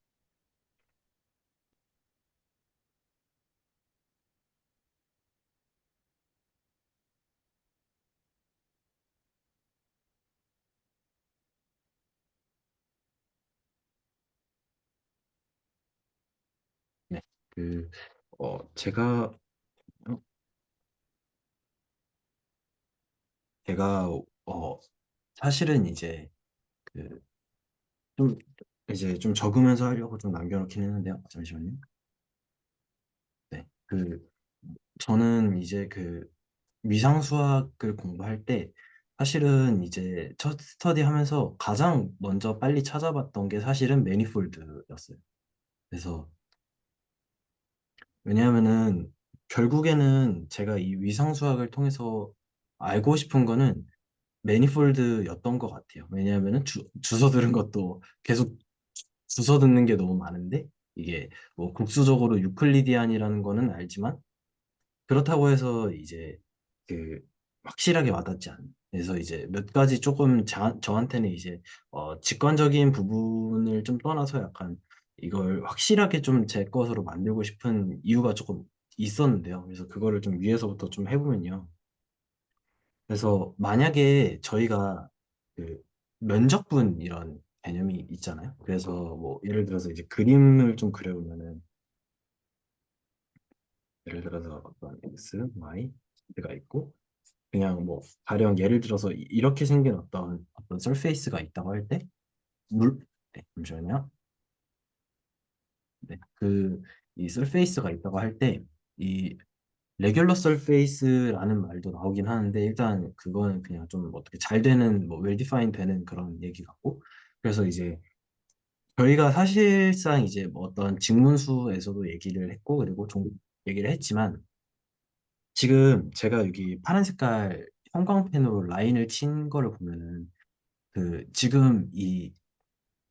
A: 네, 그 제가 어, 제가 사실은 이제 그 좀 이제 좀 적으면서 하려고 좀 남겨놓긴 했는데요. 잠시만요. 네, 저는 이제 위상 수학을 공부할 때 사실은 이제 첫 스터디 하면서 가장 먼저 빨리 찾아봤던 게 사실은 매니폴드였어요. 그래서 왜냐하면은 결국에는 제가 이 위상 수학을 통해서 알고 싶은 거는 매니폴드였던 것 같아요. 왜냐하면은 주워 들은 것도 계속 주워 듣는 게 너무 많은데 이게 뭐 국수적으로 유클리디안이라는 거는 알지만 그렇다고 해서 이제 그 확실하게 와닿지 않는. 그래서 이제 몇 가지 조금 저한테는 이제 직관적인 부분을 좀 떠나서 약간 이걸 확실하게 좀 제 것으로 만들고 싶은 이유가 조금 있었는데요. 그래서 그거를 좀 위에서부터 좀 해보면요. 그래서 만약에 저희가 그 면적분 이런 개념이 있잖아요. 그래서 뭐 예를 들어서 이제 그림을 좀 그려보면은 예를 들어서 어떤 x, y, z가 있고 그냥 뭐 가령 예를 들어서 이렇게 생긴 어떤 서페이스가 있다고 할 때 물, 네, 잠시만요. 네, 이 서페이스가 있다고 할 때 이 레귤러 서페이스라는 말도 나오긴 하는데 일단 그거는 그냥 좀 어떻게 잘 되는 뭐 웰 디파인 되는 그런 얘기 같고 그래서 이제 저희가 사실상 이제 뭐 어떤 직문수에서도 얘기를 했고 그리고 좀 얘기를 했지만 지금 제가 여기 파란 색깔 형광펜으로 라인을 친 거를 보면은 지금 이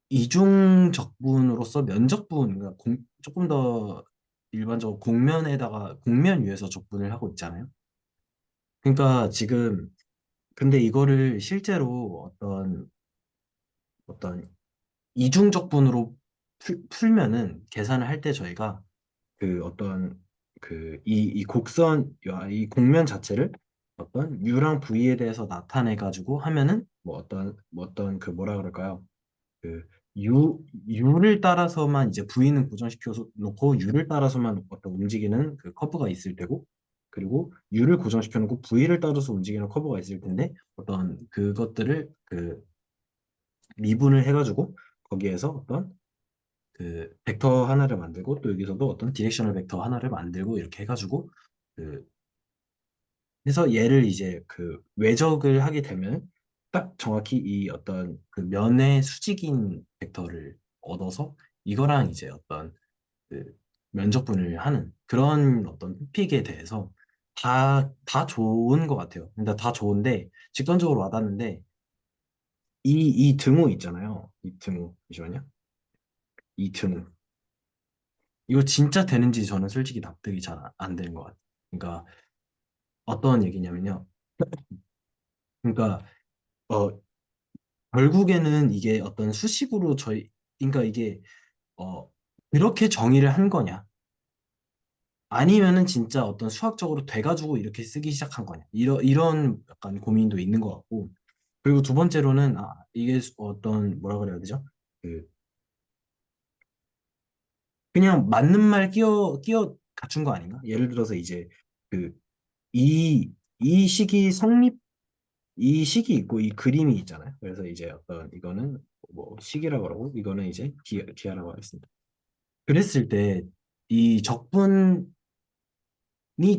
A: 이중 적분으로서 면적분, 그러니까 조금 더 일반적으로 곡면 위에서 적분을 하고 있잖아요. 그러니까 지금 근데 이거를 실제로 어떤 이중 적분으로 풀면은 계산을 할 때 저희가 어떤 이 곡면 자체를 어떤 U랑 V에 대해서 나타내 가지고 하면은 뭐 어떤 뭐라 그럴까요? 그 U를 따라서만 이제 V는 고정시켜 놓고 U를 따라서만 어떤 움직이는 그 커브가 있을 테고 그리고 U를 고정시켜 놓고 V를 따라서 움직이는 커브가 있을 텐데 어떤 그것들을 미분을 해가지고 거기에서 어떤 벡터 하나를 만들고 또 여기서도 어떤 디렉셔널 벡터 하나를 만들고 이렇게 해가지고 그 그래서 얘를 이제 그 외적을 하게 되면 딱 정확히 이 어떤 그 면의 수직인 벡터를 얻어서 이거랑 이제 어떤 그 면적분을 하는 그런 어떤 토픽에 대해서 다 좋은 것 같아요. 근데 다 좋은데 직관적으로 와닿는데 이 등호 있잖아요. 이 등호 잠시만요. 이 등호 이거 진짜 되는지 저는 솔직히 납득이 잘 안 되는 것 같아요. 그러니까 어떤 얘기냐면요. 그러니까 어 결국에는 이게 어떤 수식으로 그러니까 이게 어 그렇게 정의를 한 거냐? 아니면은 진짜 어떤 수학적으로 돼가지고 이렇게 쓰기 시작한 거냐? 이런 약간 고민도 있는 것 같고. 그리고 두 번째로는 이게 어떤 뭐라 그래야 되죠? 그 그냥 맞는 말 끼어 갖춘 거 아닌가? 예를 들어서 이제 그 이 시기 성립 이 식이 있고 이 그림이 있잖아요. 그래서 이제 어떤 이거는 뭐 식이라고 하고 이거는 이제 기하라고 하겠습니다. 그랬을 때 이 적분이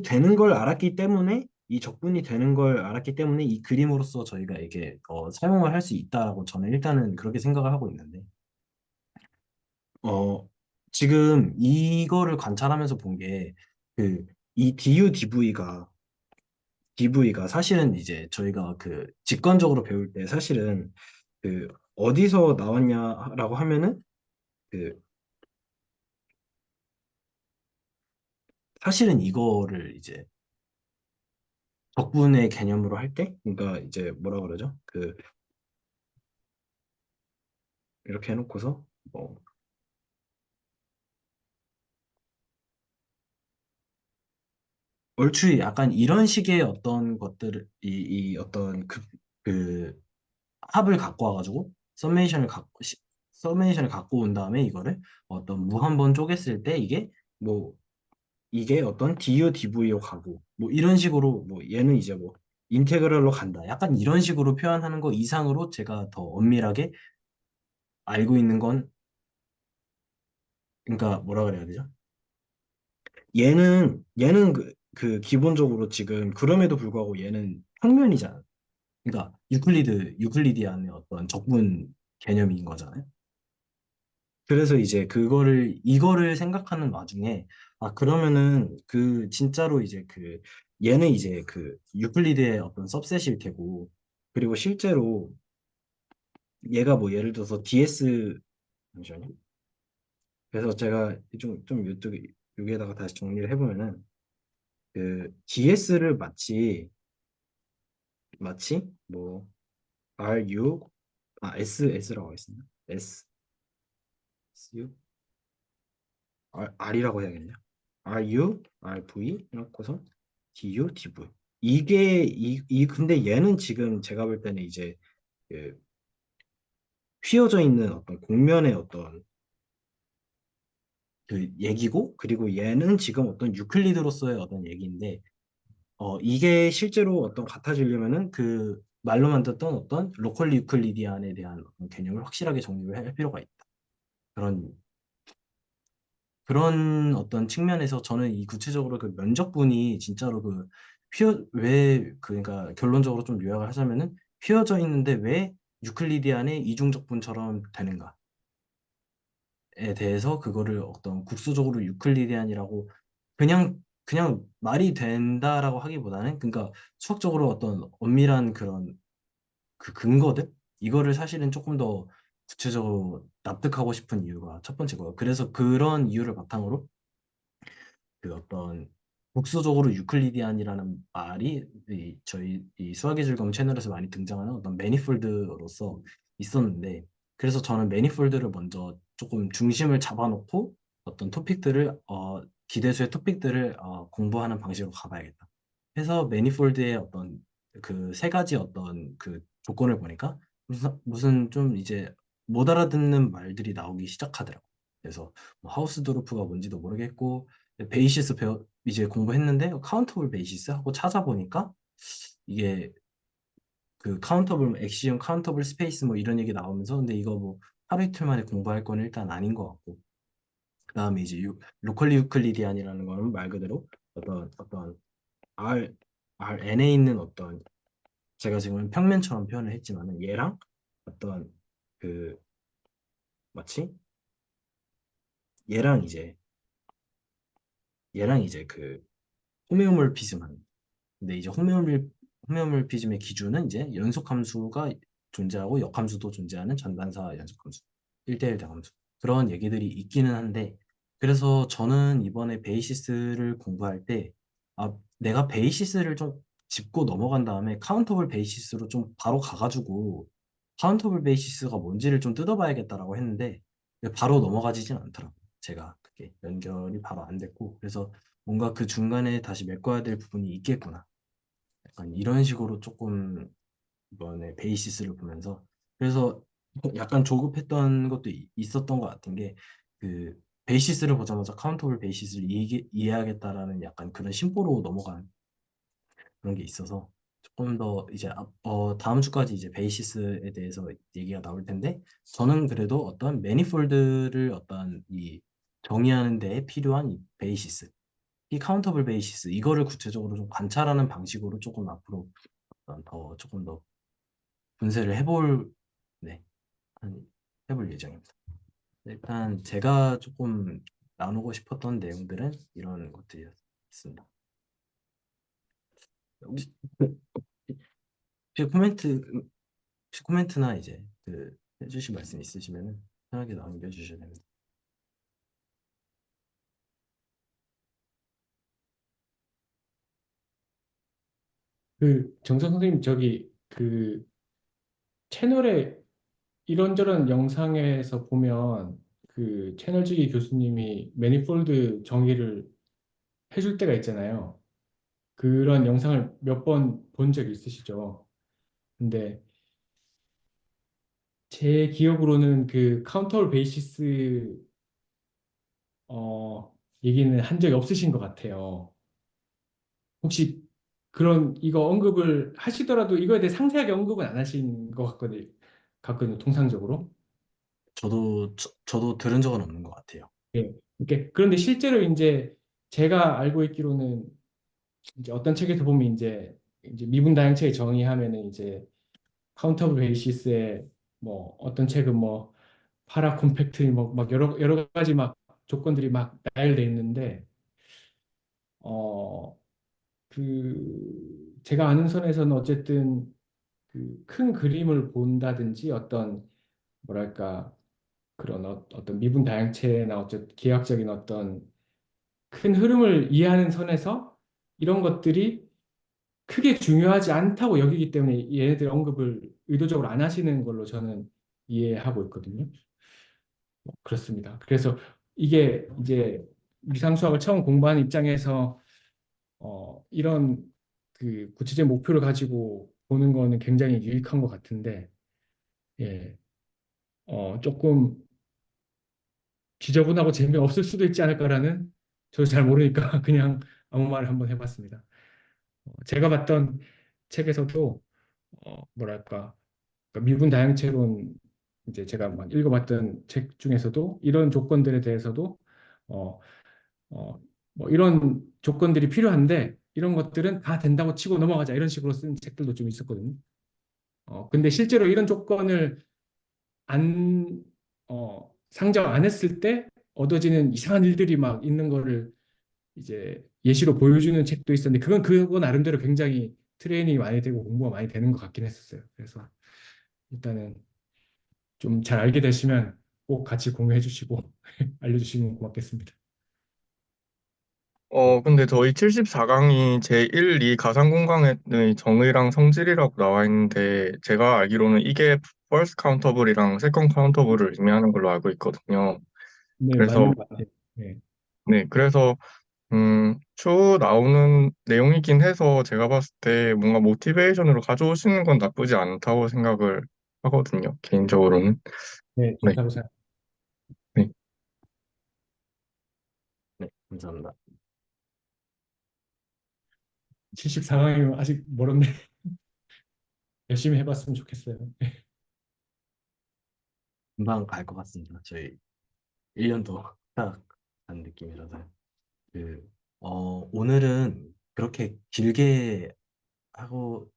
A: 되는 걸 알았기 때문에 이 적분이 되는 걸 알았기 때문에 이 그림으로서 저희가 이게 사용을 할 수 있다라고 저는 일단은 그렇게 생각을 하고 있는데 어 지금 이거를 관찰하면서 본 게 그 이 DUDV가 사실은 이제 저희가 그 직관적으로 배울 때 사실은 그 어디서 나왔냐라고 하면은 그 사실은 이거를 이제 적분의 개념으로 할 때, 그러니까 이제 뭐라 그러죠? 그 이렇게 해놓고서 뭐 얼추 약간 이런 식의 어떤 것들을 이 어떤 그 합을 갖고 와가지고 서메이션을 갖고 온 다음에 이거를 어떤 무 한 번 쪼갰을 때 뭐 이게 어떤 DU, DV로 가고 뭐 이런 식으로 뭐 얘는 이제 뭐 인테그랄로 간다. 약간 이런 식으로 표현하는 거 이상으로 제가 더 엄밀하게 알고 있는 건 그러니까 뭐라 그래야 되죠? 얘는 그 기본적으로 지금 그럼에도 불구하고 얘는 평면이잖아. 그러니까 유클리디안의 어떤 적분 개념인 거잖아요. 그래서 이제 이거를 생각하는 와중에 그러면은 그 진짜로 이제 그 얘는 이제 그 유클리드의 어떤 सब셋일 테고 그리고 실제로 얘가 뭐 예를 들어서 DS 잠시만요. 그래서 제가 좀 여기에다가 다시 정리를 해보면은 그 DS를 마치 뭐 RU S라고 하겠습니다. SU R이라고 해야겠네요. RU, RV 해놓고서 DU, DV. 근데 얘는 지금 제가 볼 때는 이제 그 휘어져 있는 어떤 공면의 어떤 그 얘기고, 그리고 얘는 지금 어떤 유클리드로서의 어떤 얘기인데, 이게 실제로 어떤 같아지려면은 그 말로만 듣던 어떤 로컬리 유클리디안에 대한 어떤 개념을 확실하게 정립을 할 필요가 있다. 그런 어떤 측면에서 저는 이 구체적으로 그 면적분이 진짜로 그러니까 결론적으로 좀 요약을 하자면은 휘어져 있는데 왜 유클리디안의 이중적분처럼 되는가에 대해서 그거를 어떤 국수적으로 유클리디안이라고 그냥 말이 된다라고 하기보다는 그러니까 수학적으로 어떤 엄밀한 그런 그 근거들 이거를 사실은 조금 더 구체적으로 납득하고 싶은 이유가 첫 번째고요. 그래서 그런 이유를 바탕으로 그 어떤 복수적으로 유클리디안이라는 말이 저희 이 수학의 즐거움 채널에서 많이 등장하는 어떤 매니폴드로서 있었는데 그래서 저는 매니폴드를 먼저 조금 중심을 잡아놓고 어떤 기대수의 토픽들을 공부하는 방식으로 가봐야겠다. 해서 매니폴드의 어떤 그 세 가지 어떤 그 조건을 보니까 무슨 좀 이제 못 알아듣는 말들이 나오기 시작하더라고. 그래서 뭐 하우스도르프가 뭔지도 모르겠고 베이시스 이제 공부했는데 카운터블 베이시스 하고 찾아보니까 이게 그 엑시엄 카운터블 스페이스 뭐 이런 얘기 나오면서 근데 이거 뭐 하루 이틀 만에 공부할 건 일단 아닌 것 같고 그다음에 이제 로컬리 유클리디안이라는 거는 말 그대로 어떤 R Rn에 있는 어떤 제가 지금 평면처럼 표현을 했지만은 얘랑 어떤 그 마치 얘랑 이제 그 호메오몰피즘한 근데 이제 호메오몰피즘의 기준은 이제 연속함수가 존재하고 역함수도 존재하는 전반사 연속함수 1대1 대함수 그런 얘기들이 있기는 한데 그래서 저는 이번에 베이시스를 공부할 때 내가 베이시스를 좀 짚고 넘어간 다음에 카운터블 베이시스로 좀 바로 가가지고 카운터블 베이시스가 뭔지를 좀 뜯어봐야겠다라고 했는데 바로 넘어가지진 않더라고요. 제가 그게 연결이 바로 안 됐고 그래서 뭔가 그 중간에 다시 메꿔야 될 부분이 있겠구나. 약간 이런 식으로 조금 이번에 베이시스를 보면서 그래서 약간 조급했던 것도 있었던 것 같은 게 그 베이시스를 보자마자 카운터블 베이시스를 이해하겠다라는 약간 그런 심보로 넘어간 그런 게 있어서 조금 더 이제 다음 주까지 이제 베이시스에 대해서 얘기가 나올 텐데 저는 그래도 어떤 매니폴드를 어떤 이 정의하는 데에 필요한 이 베이시스 이 카운터블 베이시스 이거를 구체적으로 좀 관찰하는 방식으로 조금 앞으로 조금 더 분쇄를 네, 해볼 예정입니다. 일단 제가 조금 나누고 싶었던 내용들은 이런 것들이었습니다. 혹시 혹시 코멘트나 이제 해주실 말씀 있으시면은 편하게 남겨주셔야 됩니다.
B: 그 정선 선생님 저기 그 채널에 이런저런 영상에서 보면 그 채널지기 교수님이 매니폴드 정의를 해줄 때가 있잖아요. 그런 영상을 몇 번 본 적이 있으시죠? 근데 제 기억으로는 그 카운터 베이시스 얘기는 한 적이 없으신 것 같아요. 혹시 그런 이거 언급을 하시더라도 이거에 대해 상세하게 언급은 안 하신 것 같거든요, 통상적으로.
A: 저도 들은 적은 없는 것 같아요.
B: 예. 그런데 실제로 이제 제가 알고 있기로는 이제 어떤 책에서 보면 이제 미분 다형체의 정의하면은 이제 카운터블 베이시스에 뭐 어떤 책은 뭐 파라 콤팩트 뭐 막 여러 가지 막 조건들이 막 나열돼 있는데 어 제가 아는 선에서는 어쨌든 그 큰 그림을 본다든지 어떤 뭐랄까 그런 어떤 미분 다형체나 어쨌든 기하학적인 어떤 큰 흐름을 이해하는 선에서 이런 것들이 크게 중요하지 않다고 여기기 때문에 얘네들 언급을 의도적으로 안 하시는 걸로 저는 이해하고 있거든요. 그렇습니다. 그래서 이게 이제 위상수학을 처음 공부하는 입장에서 이런 그 구체적인 목표를 가지고 보는 거는 굉장히 유익한 것 같은데, 예, 조금 지저분하고 재미없을 수도 있지 않을까라는 저도 잘 모르니까 그냥 아무 말을 한번 해봤습니다. 제가 봤던 책에서도 뭐랄까 그러니까 미분 다형체론 이제 제가 막 읽어봤던 책 중에서도 이런 조건들에 대해서도 어, 뭐 이런 조건들이 필요한데 이런 것들은 다 된다고 치고 넘어가자 이런 식으로 쓴 책들도 좀 있었거든요. 근데 실제로 이런 조건을 안 상정 안 했을 때 얻어지는 이상한 일들이 막 있는 거를 이제 예시로 보여주는 책도 있었는데 그거 나름대로 굉장히 트레이닝이 많이 되고 공부가 많이 되는 것 같긴 했었어요. 그래서 일단은 좀 잘 알게 되시면 꼭 같이 공유해 주시고 알려주시면 고맙겠습니다.
E: 근데 저희 74강이 제1, 2 가상공간의 정의랑 성질이라고 나와 있는데, 제가 알기로는 이게 first countable이랑 second countable을 의미하는 걸로 알고 있거든요.
B: 네,
E: 그래서,
B: 맞는 것 같아요. 네.
E: 네, 그래서, 추후 나오는 내용이긴 해서 제가 봤을 때 뭔가 모티베이션으로 가져오시는 건 나쁘지 않다고 생각을 하거든요, 개인적으로는.
B: 네,
E: 네,
B: 좋다고 생각.
E: 네.
A: 네, 감사합니다.
B: 74강이면 아직 멀었네. 열심히 해봤으면 좋겠어요.
A: 금방 갈 것 같습니다. 저희 1년도 딱 한 느낌이라서. 오늘은 그렇게 길게 하고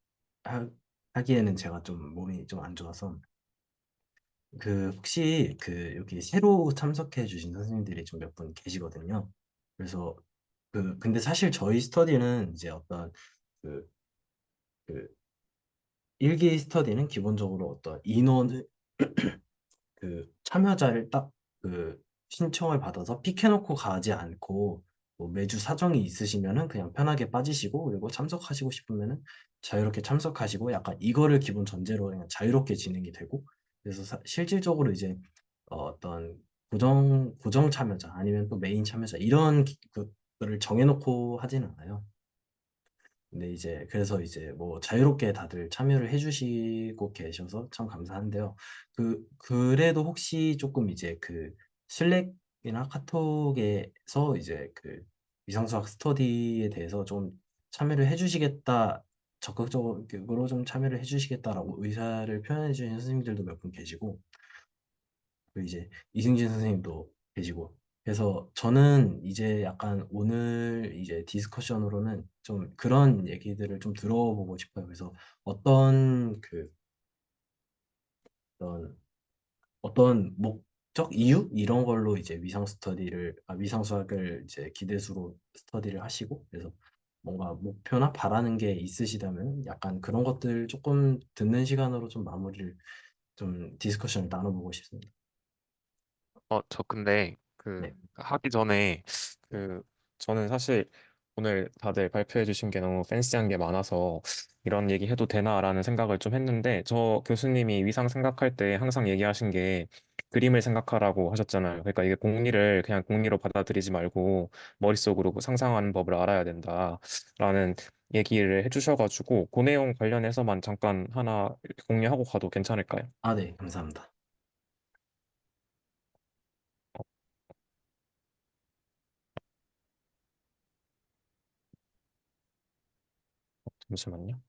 A: 하, 하기에는 제가 좀 몸이 좀 안 좋아서 그 혹시 그 여기 새로 참석해 주신 선생님들이 좀 몇 분 계시거든요. 그래서 그 근데 사실 저희 스터디는 이제 어떤 그, 그 일기 스터디는 기본적으로 어떤 인원을 그 참여자를 딱 그 신청을 받아서 픽해놓고 가지 않고 뭐 매주 사정이 있으시면은 그냥 편하게 빠지시고 그리고 참석하시고 싶으면은 자유롭게 참석하시고 약간 이거를 기본 전제로 그냥 자유롭게 진행이 되고 그래서 실질적으로 이제 어떤 고정 참여자 아니면 또 메인 참여자 이런 그거를 정해놓고 하진 않아요. 근데 이제 그래서 이제 뭐 자유롭게 다들 참여를 해주시고 계셔서 참 감사한데요. 그래도 혹시 조금 이제 그 슬랙이나 카톡에서 이제 그 위상수학 스터디에 대해서 좀 참여를 해주시겠다, 적극적으로 좀 참여를 해주시겠다라고 의사를 표현해 주신 선생님들도 몇 분 계시고, 그 이제 이승진 선생님도 계시고 그래서 저는 이제 약간 오늘 이제 디스커션으로는 좀 그런 얘기들을 좀 들어보고 싶어요. 그래서 어떤 그 어떤 어떤 목적 이유 이런 걸로 이제 위상 수학을 이제 기대수로 스터디를 하시고 그래서 뭔가 목표나 바라는 게 있으시다면 약간 그런 것들 조금 듣는 시간으로 좀 마무리를 좀 디스커션을 나눠보고 싶습니다.
F: 저 근데
A: 네.
F: 하기 전에 그 저는 사실 오늘 다들 발표해 주신 게 너무 팬시한 게 많아서 이런 얘기 해도 되나라는 생각을 좀 했는데 저 교수님이 위상 생각할 때 항상 얘기하신 게 그림을 생각하라고 하셨잖아요. 그러니까 이게 공리를 그냥 공리로 받아들이지 말고 머릿속으로 상상하는 법을 알아야 된다라는 얘기를 해주셔가지고 그 내용 관련해서만 잠깐 하나 공유하고 가도 괜찮을까요?
A: 아, 네, 감사합니다.
F: 잠시만요.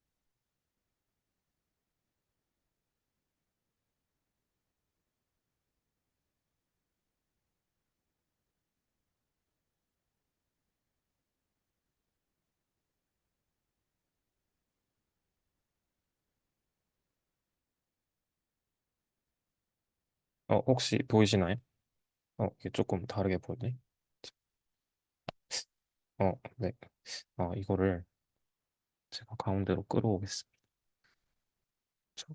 F: 혹시 보이시나요? 이게 조금 다르게 보이네. 네. 이거를 제가 가운데로 끌어오겠습니다.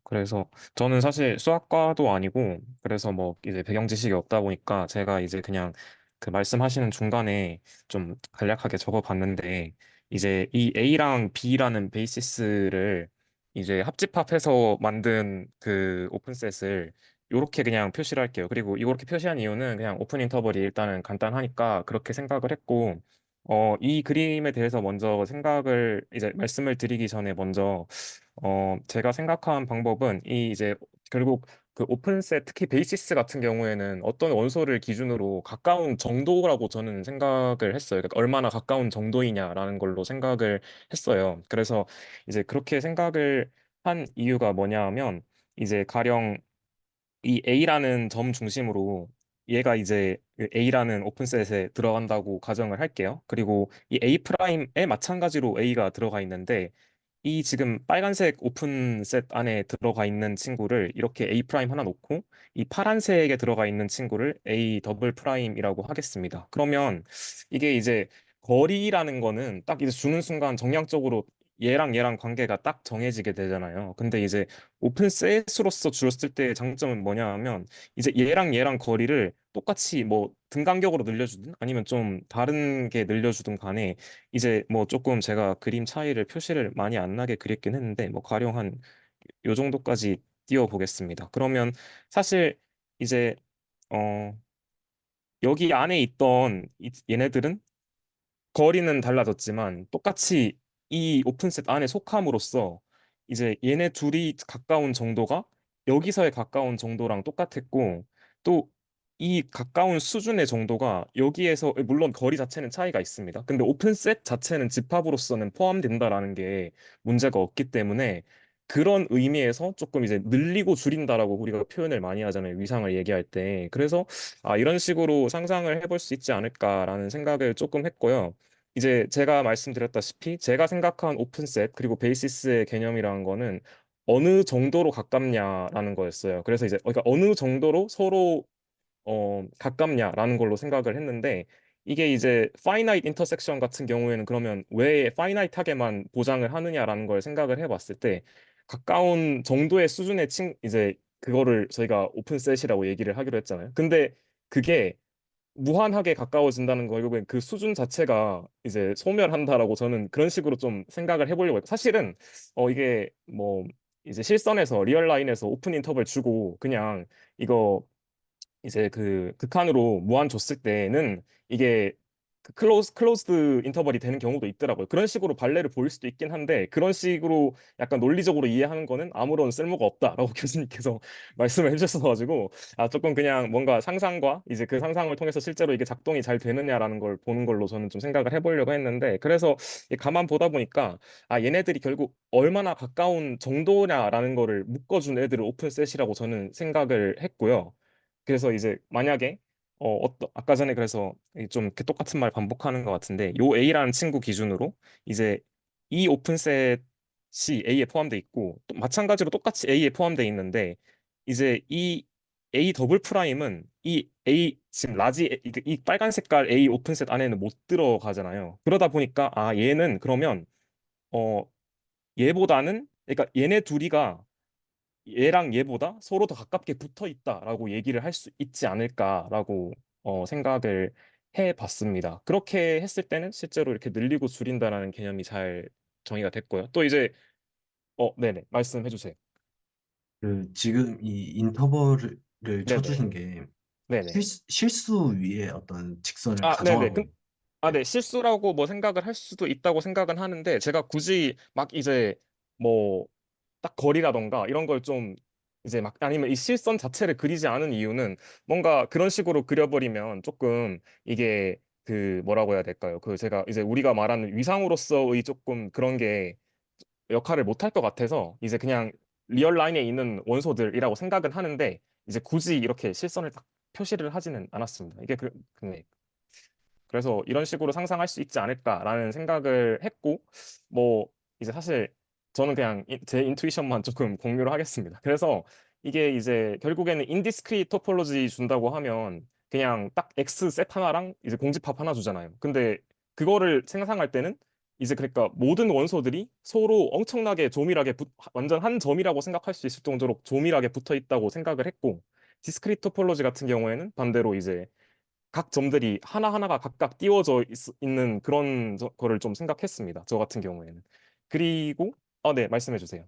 F: 그래서 저는 사실 수학과도 아니고 그래서 뭐 이제 배경 지식이 없다 보니까 제가 이제 그냥 그 말씀하시는 중간에 좀 간략하게 적어봤는데 이제 이 A랑 B라는 베이시스를 이제 합집합해서 만든 그 오픈셋을 이렇게 그냥 표시를 할게요. 그리고 이렇게 표시한 이유는 그냥 오픈 인터벌이 일단은 간단하니까 그렇게 생각을 했고 이 그림에 대해서 먼저 생각을 이제 말씀을 드리기 전에 먼저 제가 생각한 방법은 이 이제 결국 그 오픈셋 특히 베이시스 같은 경우에는 어떤 원소를 기준으로 가까운 정도라고 저는 생각을 했어요. 그러니까 얼마나 가까운 정도이냐라는 걸로 생각을 했어요. 그래서 이제 그렇게 생각을 한 이유가 뭐냐 하면 이제 가령 이 A라는 점 중심으로 얘가 이제 그 A라는 오픈셋에 들어간다고 가정을 할게요. 그리고 이 A 프라임에 마찬가지로 A가 들어가 있는데 이 지금 빨간색 오픈셋 안에 들어가 있는 친구를 이렇게 A 프라임 하나 놓고 이 파란색에 들어가 있는 친구를 A 더블 프라임이라고 하겠습니다. 그러면 이게 이제 거리라는 거는 딱 이제 주는 순간 정량적으로 얘랑 관계가 딱 정해지게 되잖아요. 근데 이제 오픈셋으로서 줄었을 때의 장점은 뭐냐 하면 이제 얘랑 거리를 똑같이 뭐 등간격으로 늘려주든 아니면 좀 다른 게 늘려주든 간에 이제 뭐 조금 제가 그림 차이를 표시를 많이 안 나게 그렸긴 했는데 뭐 가령 한 요 정도까지 띄워 보겠습니다. 그러면 사실 이제 어 여기 안에 있던 얘네들은 거리는 달라졌지만 똑같이 이 오픈셋 안에 속함으로써 이제 얘네 둘이 가까운 정도가 여기서의 가까운 정도랑 똑같았고 또 이 가까운 수준의 정도가 여기에서 물론 거리 자체는 차이가 있습니다. 근데 오픈셋 자체는 집합으로서는 포함된다라는 게 문제가 없기 때문에 그런 의미에서 조금 이제 늘리고 줄인다라고 우리가 표현을 많이 하잖아요. 위상을 얘기할 때. 그래서 이런 식으로 상상을 해볼 수 있지 않을까라는 생각을 조금 했고요. 이제 제가 말씀드렸다시피 제가 생각한 오픈셋 그리고 베이시스의 개념이라는 거는 어느 정도로 가깝냐라는 거였어요. 그래서 이제 그러니까 어느 정도로 서로 가깝냐라는 걸로 생각을 했는데 이게 이제 파이나이트 인터섹션 같은 경우에는 그러면 왜 파이나이트하게만 보장을 하느냐라는 걸 생각을 해봤을 때 가까운 정도의 수준의 이제 그거를 저희가 오픈셋이라고 얘기를 하기로 했잖아요. 근데 그게 무한하게 가까워진다는 거 결국엔 그 수준 자체가 이제 소멸한다라고 저는 그런 식으로 좀 생각을 해보려고 해요. 사실은 이게 뭐 이제 실선에서 리얼 라인에서 오픈 인터벌 주고 그냥 이거 이제 그 극한으로 무한 줬을 때는 이게 그 클로즈드 인터벌이 되는 경우도 있더라고요. 그런 식으로 발레를 보일 수도 있긴 한데 그런 식으로 약간 논리적으로 이해하는 거는 아무런 쓸모가 없다라고 교수님께서 말씀을 해주셔가지고 조금 그냥 뭔가 상상과 이제 그 상상을 통해서 실제로 이게 작동이 잘 되느냐라는 걸 보는 걸로 저는 좀 생각을 해보려고 했는데 그래서 가만 보다 보니까 얘네들이 결국 얼마나 가까운 정도냐라는 거를 묶어준 애들을 오픈셋이라고 저는 생각을 했고요. 그래서 이제 만약에 아까 전에 그래서 좀 이렇게 똑같은 말 반복하는 것 같은데 요 A라는 친구 기준으로 이제 이 오픈셋이 A에 포함돼 있고 또 마찬가지로 똑같이 A에 포함돼 있는데 이제 이 A 더블 프라임은 이 A 지금 이 빨간 색깔 A 오픈셋 안에는 못 들어가잖아요. 그러다 보니까 얘는 그러면 어 얘보다는 그러니까 얘네 둘이가 얘랑 얘보다 서로 더 가깝게 붙어 있다라고 얘기를 할 수 있지 않을까라고 생각을 해 봤습니다. 그렇게 했을 때는 실제로 이렇게 늘리고 줄인다라는 개념이 잘 정의가 됐고요. 또 이제 네네 말씀해 주세요.
A: 그 지금 이 인터벌을
F: 네네
A: 쳐주신 게
F: 네네
A: 실수 위에 어떤 직선을
F: 네네
A: 가정하고 네.
F: 네, 실수라고 뭐 생각을 할 수도 있다고 생각은 하는데 제가 굳이 막 이제 뭐 딱 거리라던가 이런 걸 좀 이제 막 아니면 이 실선 자체를 그리지 않은 이유는 뭔가 그런 식으로 그려버리면 조금 이게 그 뭐라고 해야 될까요? 그 제가 이제 우리가 말하는 위상으로서의 조금 그런 게 역할을 못할 것 같아서 이제 그냥 리얼 라인에 있는 원소들이라고 생각은 하는데 이제 굳이 이렇게 실선을 딱 표시를 하지는 않았습니다. 이게 네. 그래서 이런 식으로 상상할 수 있지 않을까라는 생각을 했고 뭐 이제 사실 저는 그냥 제 인투이션만 조금 공유를 하겠습니다. 그래서 이게 이제 결국에는 인디스크릿 토폴로지 준다고 하면 그냥 딱 X 셋 하나랑 이제 공집합 하나 주잖아요. 근데 그거를 생성할 때는 이제 그러니까 모든 원소들이 서로 엄청나게 조밀하게 완전 한 점이라고 생각할 수 있을 정도로 조밀하게 붙어 있다고 생각을 했고 디스크릿 토폴로지 같은 경우에는 반대로 이제 각 점들이 하나하나가 각각 띄워져 있는 그런 거를 좀 생각했습니다. 저 같은 경우에는. 그리고 네, 말씀해 주세요.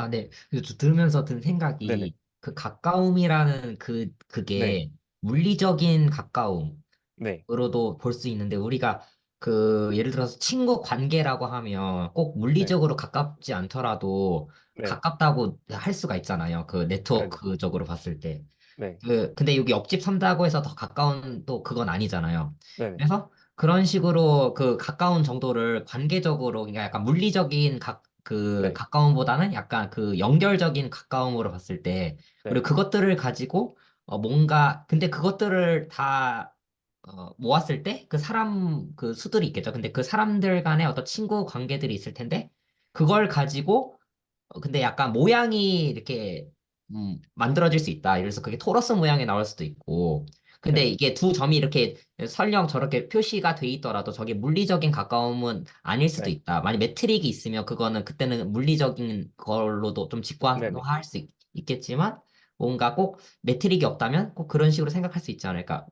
D: 네. 그래서 들으면서 든
F: 네네.
D: 생각이 그 가까움이라는
F: 네.
D: 그게 물리적인
F: 네.
D: 가까움으로도 볼 수 있는데 우리가 그 예를 들어서 친구 관계라고 하면 꼭
F: 네.
D: 물리적으로 가깝지 않더라도
F: 네.
D: 가깝다고 할 수가 있잖아요. 그
F: 네네.
D: 네트워크적으로 봤을 때.
F: 네.
D: 근데 여기 옆집 산다고 해서 더 가까운 또 그건 아니잖아요.
F: 네네.
D: 그래서 그런 식으로 그 가까운 정도를 관계적으로, 그러니까 약간 물리적인
F: 네.
D: 가까움보다는 약간 그 연결적인 가까움으로 봤을 때,
F: 네.
D: 그리고 그것들을 가지고 뭔가, 근데 그것들을 다 모았을 때 그 사람 그 수들이 있겠죠. 근데 그 사람들 간에 어떤 친구 관계들이 있을 텐데, 그걸 가지고 근데 약간 모양이 이렇게 만들어질 수 있다. 그래서 그게 토러스 모양이 나올 수도 있고. 근데
F: 네.
D: 이게 두 점이 이렇게 설령 저렇게 표시가 돼 있더라도 저게 물리적인 가까움은 아닐 수도
F: 네.
D: 있다. 만약 매트릭이 있으면 그거는 그때는 물리적인 걸로도 좀
F: 네네.
D: 직관화할 수 있겠지만 뭔가 꼭 매트릭이 없다면 꼭 그런 식으로 생각할 수 있지 않을까.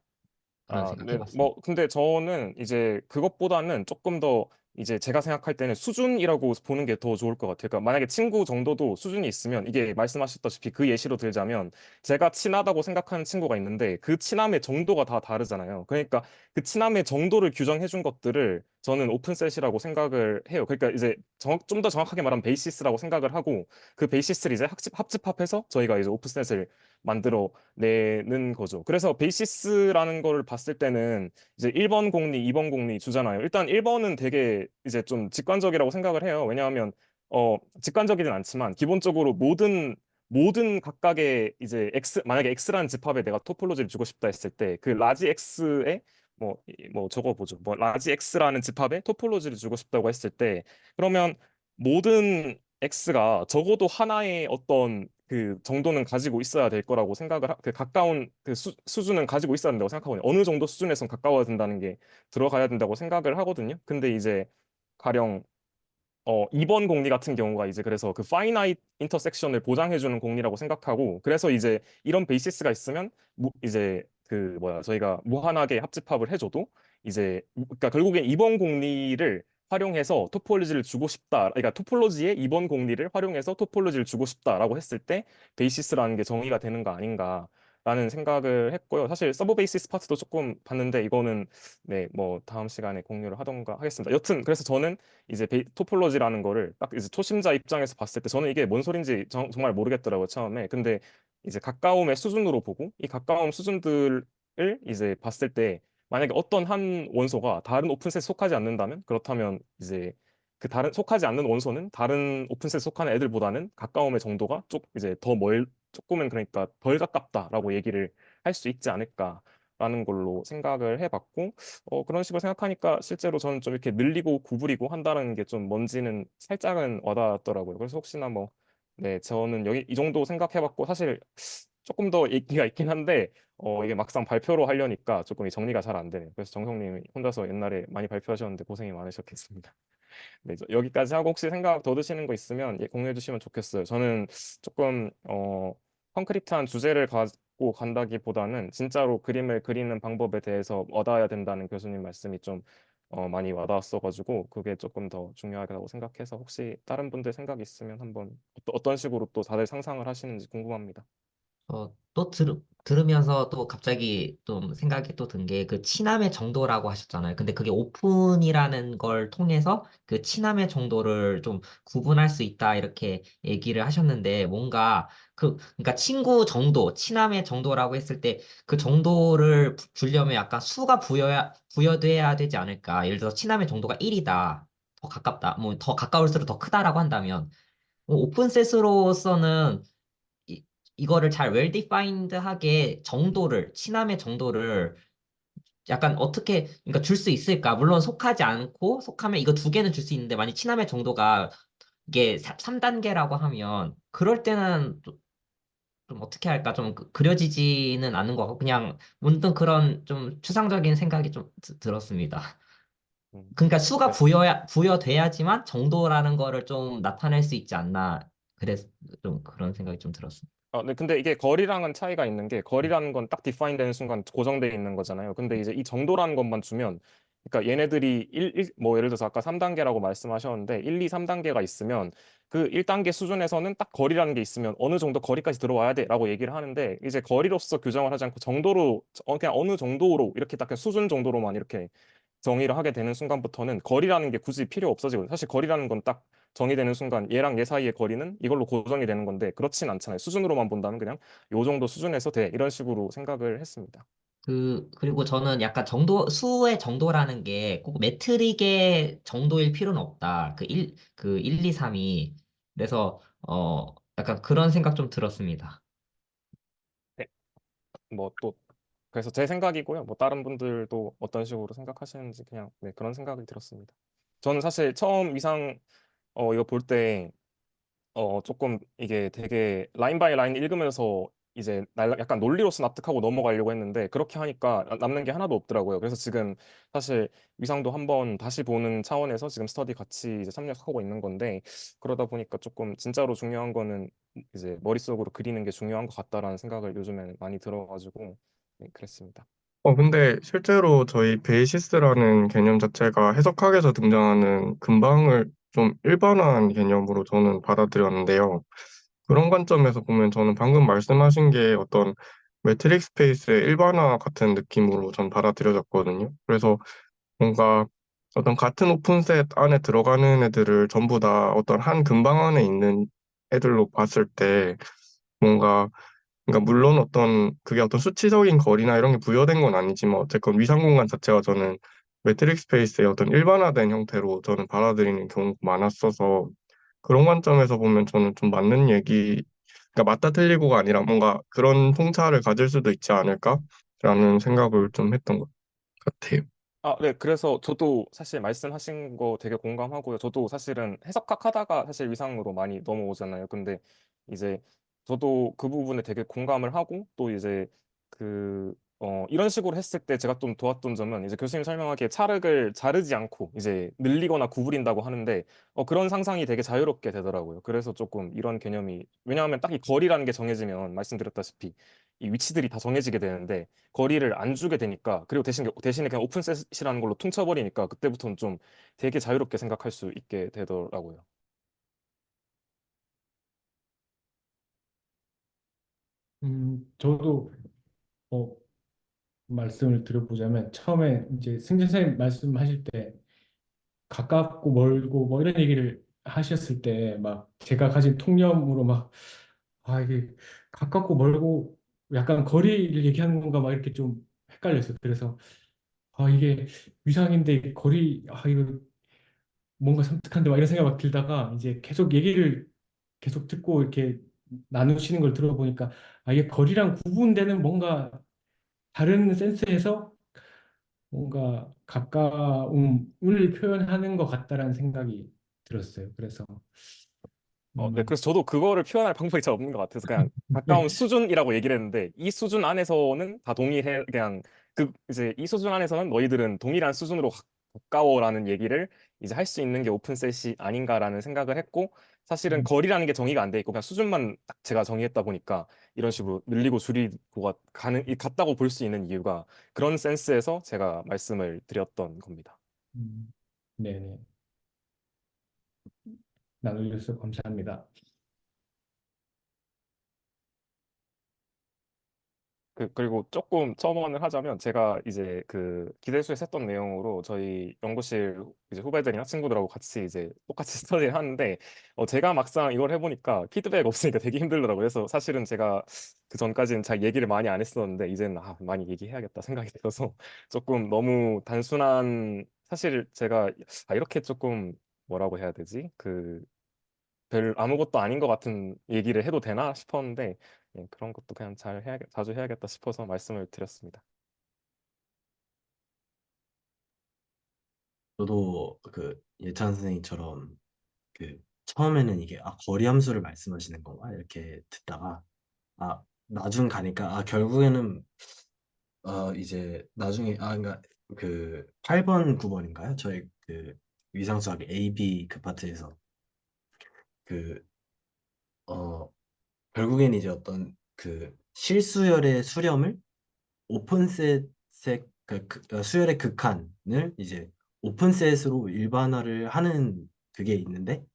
D: 그런
F: 네.
D: 생각해봤습니다.
F: 뭐, 근데 저는 이제 그것보다는 조금 더 이제 제가 생각할 때는 수준이라고 보는 게 더 좋을 것 같아요. 그러니까 만약에 친구 정도도 수준이 있으면 이게 말씀하셨다시피 그 예시로 들자면 제가 친하다고 생각하는 친구가 있는데 그 친함의 정도가 다 다르잖아요. 그러니까 그 친함의 정도를 규정해 준 것들을 저는 오픈셋이라고 생각을 해요. 그러니까 이제 좀 더 정확하게 말하면 베이시스라고 생각을 하고 그 베이시스를 이제 합집합해서 저희가 이제 오픈셋을 만들어 내는 거죠. 그래서 베이시스라는 거를 봤을 때는 이제 1번 공리, 2번 공리 주잖아요. 일단 1번은 되게 이제 좀 직관적이라고 생각을 해요. 왜냐하면 직관적이진 않지만 기본적으로 모든 각각의 이제 만약에 X라는 집합에 내가 토폴로지를 주고 싶다 했을 때 그 라지 X에 뭐 저거 보죠. 뭐 라지 X라는 집합에 토폴로지를 주고 싶다고 했을 때 그러면 모든 X가 적어도 하나의 어떤 그 정도는 가지고 있어야 될 거라고 그 가까운 그 수준은 가지고 있어야 된다고 생각하거든요. 어느 정도 수준에선 가까워야 된다는 게 들어가야 된다고 생각을 하거든요. 근데 이제 가령 2번 공리 같은 경우가 이제 그래서 그 파이나이트 인터섹션을 보장해주는 공리라고 생각하고 그래서 이제 이런 베이시스가 있으면 이제 그 뭐야 저희가 무한하게 합집합을 해줘도 이제 그러니까 결국엔 2번 공리를 활용해서 토폴로지를 주고 싶다. 그러니까 토폴로지의 2번 공리를 활용해서 토폴로지를 주고 싶다라고 했을 때 베이시스라는 게 정의가 되는 거 아닌가라는 생각을 했고요. 사실 서브 베이시스 파트도 조금 봤는데 이거는 네, 뭐 다음 시간에 공유를 하던가 하겠습니다. 여튼 그래서 저는 이제 토폴로지라는 거를 딱 이제 초심자 입장에서 봤을 때 저는 이게 뭔 소린지 정말 모르겠더라고요, 처음에. 근데 이제 가까움의 수준으로 보고 이 가까움 수준들을 이제 봤을 때 만약에 어떤 한 원소가 다른 오픈셋에 속하지 않는다면 그렇다면 이제 그 다른 속하지 않는 원소는 다른 오픈셋에 속하는 애들보다는 가까움의 정도가 이제 조금은 그러니까 덜 가깝다라고 얘기를 할 수 있지 않을까라는 걸로 생각을 해봤고 그런 식으로 생각하니까 실제로 저는 좀 이렇게 늘리고 구부리고 한다는 게 좀 뭔지는 살짝은 와닿았더라고요. 그래서 혹시나 뭐, 네, 저는 여기 이 정도 생각해봤고, 사실 조금 더 얘기가 있긴 한데, 이게 막상 발표로 하려니까 조금 이 정리가 잘 안 되네요. 그래서 정성님이 혼자서 옛날에 많이 발표하셨는데 고생이 많으셨겠습니다. 네, 여기까지 하고 혹시 생각 더 드시는 거 있으면 공유해 주시면 좋겠어요. 저는 조금 콘크리트한 주제를 가지고 간다기보다는 진짜로 그림을 그리는 방법에 대해서 얻어야 된다는 교수님 말씀이 좀 많이 와닿았어가지고 그게 조금 더 중요하다고 생각해서 혹시 다른 분들 생각 있으면 한번 어떤 식으로 또 다들 상상을 하시는지 궁금합니다.
D: 또 들으면서 또 갑자기 좀 생각이 또 든 게 그 친함의 정도라고 하셨잖아요. 근데 그게 오픈이라는 걸 통해서 그 친함의 정도를 좀 구분할 수 있다 이렇게 얘기를 하셨는데 뭔가 그러니까 친구 정도, 친함의 정도라고 했을 때 그 정도를 주려면 약간 수가 부여돼야 되지 않을까. 예를 들어서 친함의 정도가 1이다. 더 가깝다. 뭐 더 가까울수록 더 크다라고 한다면 오픈셋으로서는 이거를 잘 well defined하게 친함의 정도를 약간 어떻게, 그러니까 줄 수 있을까? 물론 속하지 않고, 속하면 이거 두 개는 줄 수 있는데, 만약 친함의 정도가 이게 3단계라고 하면, 그럴 때는 좀 어떻게 할까? 좀 그려지지는 않는 것 같고, 그냥 문득 그런 좀 추상적인 생각이 좀 들었습니다.
F: 음,
D: 그러니까 수가
F: 네.
D: 부여돼야지만 정도라는 거를 좀 나타낼 수 있지 않나. 그래서 좀 그런 생각이 좀 들었습니다.
F: 네, 근데 이게 거리랑은 차이가 있는 게 거리라는 건 딱 디파인 되는 순간 고정되어 있는 거잖아요. 근데 이제 이 정도라는 것만 주면 그러니까 얘네들이 뭐 예를 들어서 아까 3단계라고 말씀하셨는데 1, 2, 3단계가 있으면 그 1단계 수준에서는 딱 거리라는 게 있으면 어느 정도 거리까지 들어와야 돼라고 얘기를 하는데 이제 거리로서 규정을 하지 않고 정도로 그냥 어느 정도로 이렇게 딱 그냥 수준 정도로만 이렇게 정의를 하게 되는 순간부터는 거리라는 게 굳이 필요 없어지거든요. 사실 거리라는 건 딱 정의되는 순간 얘랑 얘 사이의 거리는 이걸로 고정이 되는 건데 그렇진 않잖아요. 수준으로만 본다면 그냥 요 정도 수준에서 돼 이런 식으로 생각을 했습니다.
D: 그리고 저는 약간 수의 정도라는 게 꼭 매트릭의 정도일 필요는 없다. 그 1, 2, 3이. 그래서, 약간 그런 생각 좀 들었습니다.
F: 네, 뭐 또 그래서 제 생각이고요. 뭐 다른 분들도 어떤 식으로 생각하시는지 그냥 네, 그런 생각이 들었습니다. 저는 사실 처음 위상 이거 볼때 조금 이게 되게 라인 바이 라인 읽으면서 이제 약간 논리로서 납득하고 넘어가려고 했는데 그렇게 하니까 남는 게 하나도 없더라고요. 그래서 지금 사실 위상도 한번 다시 보는 차원에서 지금 스터디 같이 이제 참여하고 있는 건데 그러다 보니까 조금 진짜로 중요한 거는 이제 머릿속으로 그리는 게 중요한 것 같다라는 생각을 요즘에 많이 들어가지고 네, 그랬습니다.
E: 근데 실제로 저희 베이시스라는 개념 자체가 해석학에서 등장하는 근방을 좀 일반화한 개념으로 저는 받아들였는데요. 그런 관점에서 보면 저는 방금 말씀하신 게 어떤 매트릭 스페이스의 일반화 같은 느낌으로 전 받아들여졌거든요. 그래서 뭔가 어떤 같은 오픈셋 안에 들어가는 애들을 전부 다 어떤 한 근방 안에 있는 애들로 봤을 때 뭔가 그러니까 물론 그게 어떤 수치적인 거리나 이런 게 부여된 건 아니지만 어쨌건 위상 공간 자체가 저는 매트릭 스페이스의 어떤 일반화된 형태로 저는 받아들이는 경우가 많았어서 그런 관점에서 보면 저는 좀 맞는 그러니까 맞다 틀리고가 아니라 뭔가 그런 통찰을 가질 수도 있지 않을까라는 생각을 좀 했던 것 같아요. 같아요.
F: 아, 네. 그래서 저도 사실 말씀하신 거 되게 공감하고요. 저도 사실은 해석학 하다가 사실 위상으로 많이 넘어오잖아요. 근데 이제 저도 그 부분에 되게 공감을 하고 또 이제 이런 식으로 했을 때 제가 좀 도왔던 점은 이제 교수님 설명하기에 찰흙을 자르지 않고 이제 늘리거나 구부린다고 하는데 그런 상상이 되게 자유롭게 되더라고요. 그래서 조금 이런 개념이 왜냐하면 딱 이 거리라는 게 정해지면 말씀드렸다시피 이 위치들이 다 정해지게 되는데 거리를 안 주게 되니까 그리고 대신에 그냥 오픈셋이라는 걸로 퉁쳐버리니까 그때부터는 좀 되게 자유롭게 생각할 수 있게 되더라고요.
B: 저도 어, 말씀을 드려보자면 처음에 이제 승진 선생님 말씀하실 때 가깝고 멀고 뭐 이런 얘기를 하셨을 때 막 제가 가진 통념으로 막 아 이게 가깝고 멀고 약간 거리를 얘기하는 건가 막 이렇게 좀 헷갈렸어요. 그래서 아 이게 위상인데 거리 아 이거 뭔가 섬뜩한데 막 이런 생각 막 들다가 이제 계속 얘기를 계속 듣고 이렇게 나누시는 걸 들어보니까 아 이게 거리랑 구분되는 뭔가 다른 센스에서 뭔가 가까움을 표현하는 것 같다라는 생각이 들었어요. 그래서
F: 네,
B: 음,
F: 그래서 저도 그거를 표현할 방법이 잘 없는 것 같아서 그냥
B: 네.
F: 가까운 수준이라고 얘기를 했는데 이 수준 안에서는 다 동일해 그냥 이제 이 수준 안에서는 너희들은 동일한 수준으로 가까워라는 얘기를 이제 할 수 있는 게 오픈셋이 아닌가라는 생각을 했고 사실은
B: 음,
F: 거리라는 게 정의가 안 돼 있고 그냥 수준만 딱 제가 정의했다 보니까 이런 식으로 늘리고 줄이고가 같다고 볼 수 있는 이유가 그런 센스에서 제가 말씀을 드렸던 겁니다.
B: 네네. 나눠주셔서 감사합니다.
F: 그리고 조금 첨언을 하자면 제가 이제 그 기대수에서 했던 내용으로 저희 연구실 이제 후배들이나 친구들하고 같이 이제 똑같이 스터디를 하는데 제가 막상 이걸 해보니까 피드백 없으니까 되게 힘들더라고요. 그래서 사실은 제가 그 전까지는 잘 얘기를 많이 안 했었는데 이제는 많이 얘기해야겠다 생각이 들어서 조금 너무 단순한 사실 제가 이렇게 조금 뭐라고 해야 되지? 별 아무것도 아닌 것 같은 얘기를 해도 되나 싶었는데 그런 것도 그냥 자주 해야겠다 싶어서 말씀을 드렸습니다.
A: 저도 그 예찬 선생님처럼 그 처음에는 이게 거리 함수를 말씀하시는 건가 이렇게 듣다가 나중 가니까 결국에는 이제 나중에 그러니까 그 8번 9번인가요? 저희 그 위상수학 A, B 그 파트에서 그 어 결국엔 이제 어떤 그 실수열의 수렴을 오픈셋의 수열의 극한을 이제 오픈셋으로 일반화를 하는 그게 있는데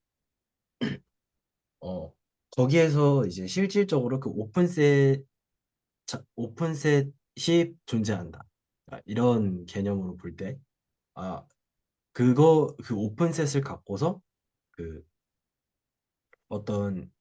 A: 어 거기에서 이제 실질적으로 그 오픈셋이 존재한다. 이런 개념으로 볼 때, 아, 그 오픈셋을 갖고서 그 어떤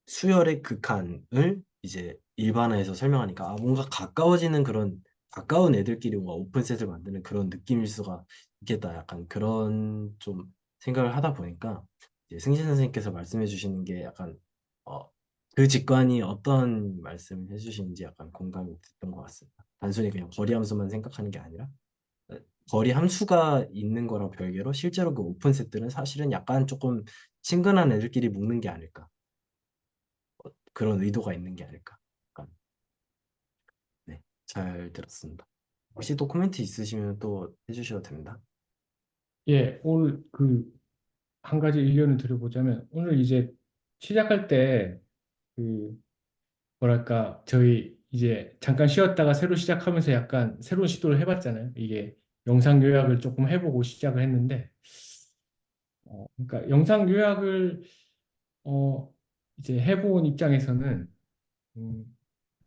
A: 수열의 극한을 이제 일반화해서 설명하니까 뭔가 가까워지는 그런 가까운 애들끼리 뭔가 오픈셋을 만드는 그런 느낌일 수가 있겠다. 약간 그런 좀 생각을 하다 보니까 이제 승진 선생님께서 말씀해 주시는 게 약간 어, 그 직관이 어떤 말씀을 해주시는지 약간 공감이 됐던 것 같습니다. 단순히 그냥 거리 함수만 생각하는 게 아니라 어, 거리 함수가 있는 거랑 별개로 실제로 그 오픈셋들은 사실은 약간 조금 친근한 애들끼리 묶는 게 아닐까. 그런 의도가 있는 게 아닐까. 약간, 네, 잘 들었습니다. 혹시 또 코멘트 있으시면 또 해주셔도 됩니다.
B: 예, 오늘 그 한 가지 의견을 드려보자면 오늘 이제 시작할 때 그 뭐랄까 저희 이제 잠깐 쉬었다가 새로 시작하면서 약간 새로운 시도를 해봤잖아요. 이게 영상 요약을 조금 해보고 시작을 했는데 그러니까 영상 요약을 어, 이제 해본 입장에서는 음,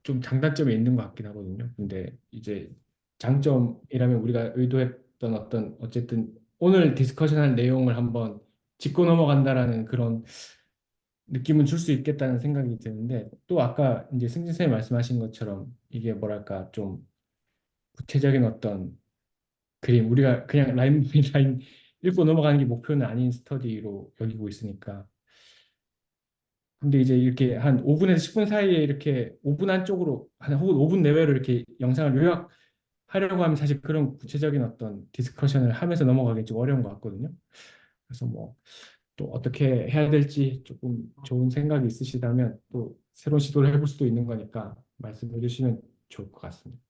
B: 좀 장단점이 있는 것 같긴 하거든요. 근데 이제 장점이라면 우리가 의도했던 어떤 어쨌든 오늘 디스커션할 내용을 한번 짚고 넘어간다라는 그런 느낌은 줄 수 있겠다는 생각이 드는데 또 아까 이제 승진 쌤이 말씀하신 것처럼 이게 뭐랄까 좀 구체적인 어떤 그림 우리가 그냥 라인 바이 라인 읽고 넘어가는 게 목표는 아닌 스터디로 여기고 있으니까 근데 이제 이렇게 한 5분에서 10분 사이에 이렇게 5분 안쪽으로 한 혹은 5분 내외로 이렇게 영상을 요약하는 하려고 하면 사실 그런 구체적인 어떤 디스커션을 하면서 넘어가기 좀 어려운 것 같거든요. 그래서 뭐 또 어떻게 해야 될지 조금 좋은 생각이 있으시다면 또 새로운 시도를 해볼 수도 있는 거니까 말씀해 주시면 좋을 것 같습니다.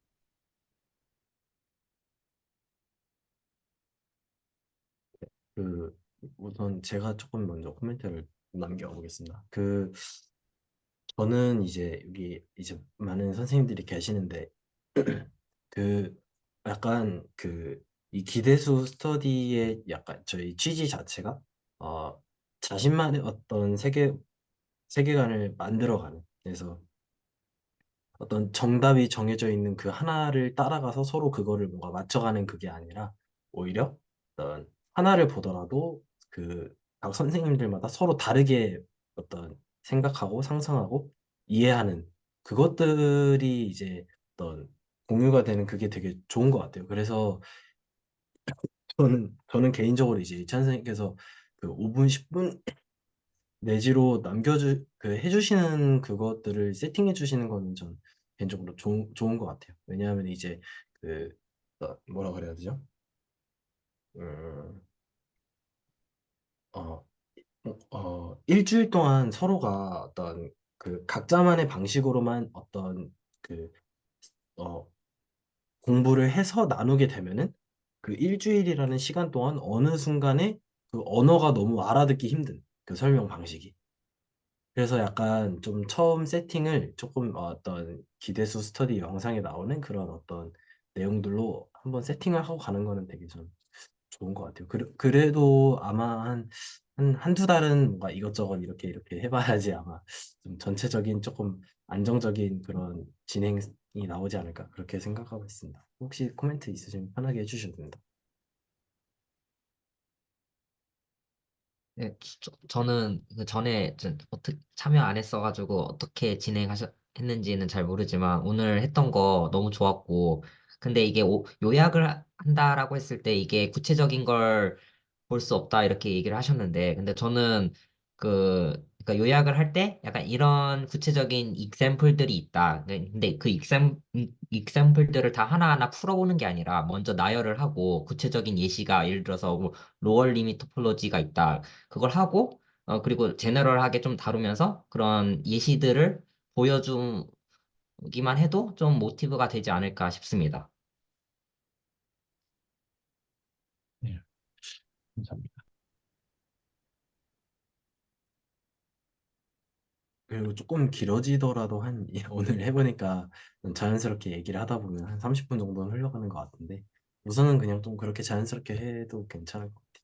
A: 그 우선 제가 조금 먼저 코멘트를 남겨보겠습니다. 저는 이제 여기 이제 많은 선생님들이 계시는데 그 약간 이 기대수 스터디의 약간 저희 취지 자체가 어 자신만의 어떤 세계관을 만들어가는, 그래서 어떤 정답이 정해져 있는 그 하나를 따라가서 서로 그거를 뭔가 맞춰가는 그게 아니라 오히려 어떤 하나를 보더라도 각 선생님들마다 서로 다르게 어떤 생각하고 상상하고 이해하는 그것들이 이제 어떤 공유가 되는 그게 되게 좋은 것 같아요. 그래서 저는 개인적으로 이제 이찬 선생님께서 그 5분, 10분 내지로 해주시는 그것들을 세팅해 주시는 거는 전 개인적으로 좋은 것 같아요. 왜냐하면 이제 그, 뭐라 그래야 되죠? 음, 어, 일주일 동안 서로가 어떤 각자만의 방식으로만 어떤 그, 어, 공부를 해서 나누게 되면은 그 일주일이라는 시간 동안 어느 순간에 그 언어가 너무 알아듣기 힘든 그 설명 방식이. 그래서 약간 좀 처음 세팅을 조금 어떤 기대수 스터디 영상에 나오는 그런 어떤 내용들로 한번 세팅을 하고 가는 거는 되게 좀 좋은 것 같아요. 그래도 아마 한두 달은 뭔가 이것저것 이렇게 해봐야지 아마 좀 전체적인 조금 안정적인 그런 진행이 나오지 않을까 그렇게 생각하고 있습니다. 혹시 코멘트 있으시면 편하게 해주셔도 됩니다.
D: 네, 저는 그 전에 어떻게 참여 안 했어가지고 어떻게 진행했는지는 잘 모르지만 오늘 했던 거 너무 좋았고, 근데 이게 요약을 한다라고 했을 때 이게 구체적인 걸 볼 수 없다 이렇게 얘기를 하셨는데, 근데 저는 그러니까 요약을 할 때 약간 이런 구체적인 example들이 있다. 근데 그 example들을 다 하나하나 풀어보는 게 아니라 먼저 나열을 하고 구체적인 예시가 예를 들어서 뭐 로얼 리밋 토폴로지가 있다. 그걸 하고 그리고 제너럴하게 좀 다루면서 그런 예시들을 보여주기만 해도 좀 모티브가 되지 않을까 싶습니다.
B: 네, 감사합니다.
A: 그리고 조금 길어지더라도 오늘 해보니까 자연스럽게 얘기를 하다 보면 한 30분 정도는 흘러가는 것 같은데 우선은 그냥 좀 그렇게 자연스럽게 해도 괜찮을 것 같아요.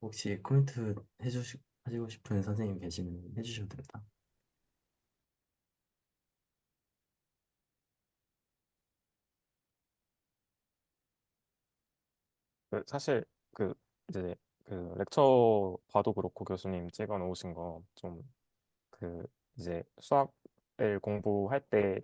A: 혹시 코멘트 하시고 싶은 선생님 계시면 해주셔도 됩니다.
F: 사실 그 이제 그 렉처 봐도 그렇고 교수님 찍어 놓으신 거 좀 이제 수학을 공부할 때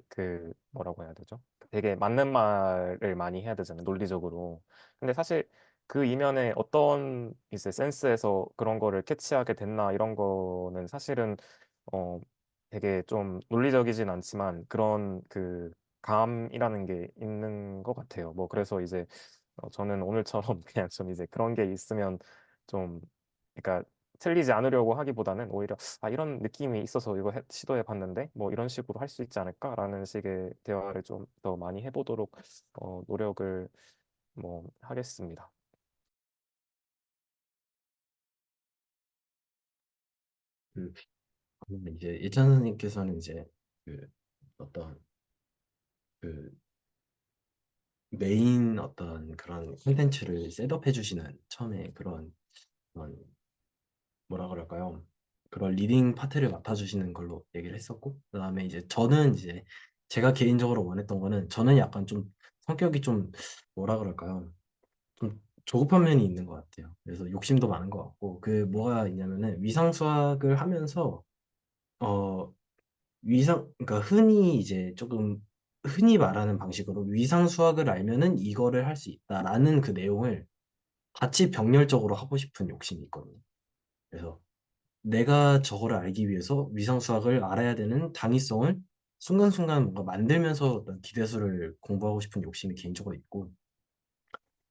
F: 뭐라고 해야 되죠? 되게 맞는 말을 많이 해야 되잖아요, 논리적으로. 근데 사실 그 이면에 어떤 이제 센스에서 그런 거를 캐치하게 됐나 이런 거는 사실은 어 되게 좀 논리적이진 않지만 그런 감이라는 게 있는 것 같아요. 뭐 그래서 이제 저는 오늘처럼 그냥 좀 이제 그런 게 있으면 좀 그러니까 틀리지 않으려고 하기보다는 오히려 이런 느낌이 있어서 이거 시도해 봤는데 뭐 이런 식으로 할 수 있지 않을까라는 식의 대화를 좀 더 많이 해보도록 노력을 뭐 하겠습니다.
A: 그 그러면 이제 예찬 선생님께서는 이제 그 어떤 그 메인 어떤 그런 콘텐츠를 셋업해 주시는 처음에 그런 뭐라 그럴까요? 그런 리딩 파트를 맡아주시는 걸로 얘기를 했었고, 그다음에 이제 저는 이제 제가 개인적으로 원했던 거는 저는 약간 좀 성격이 좀 뭐라 그럴까요? 좀 조급한 면이 있는 것 같아요. 그래서 욕심도 많은 것 같고, 뭐가 있냐면은 위상 수학을 하면서 어 그러니까 흔히 이제 조금 흔히 말하는 방식으로 위상 수학을 알면은 이거를 할 수 있다라는 그 내용을 같이 병렬적으로 하고 싶은 욕심이 있거든요. 그래서 내가 저거를 알기 위해서 위상 수학을 알아야 되는 당위성을 순간순간 뭔가 만들면서 어떤 기대수를 공부하고 싶은 욕심이 개인적으로 있고,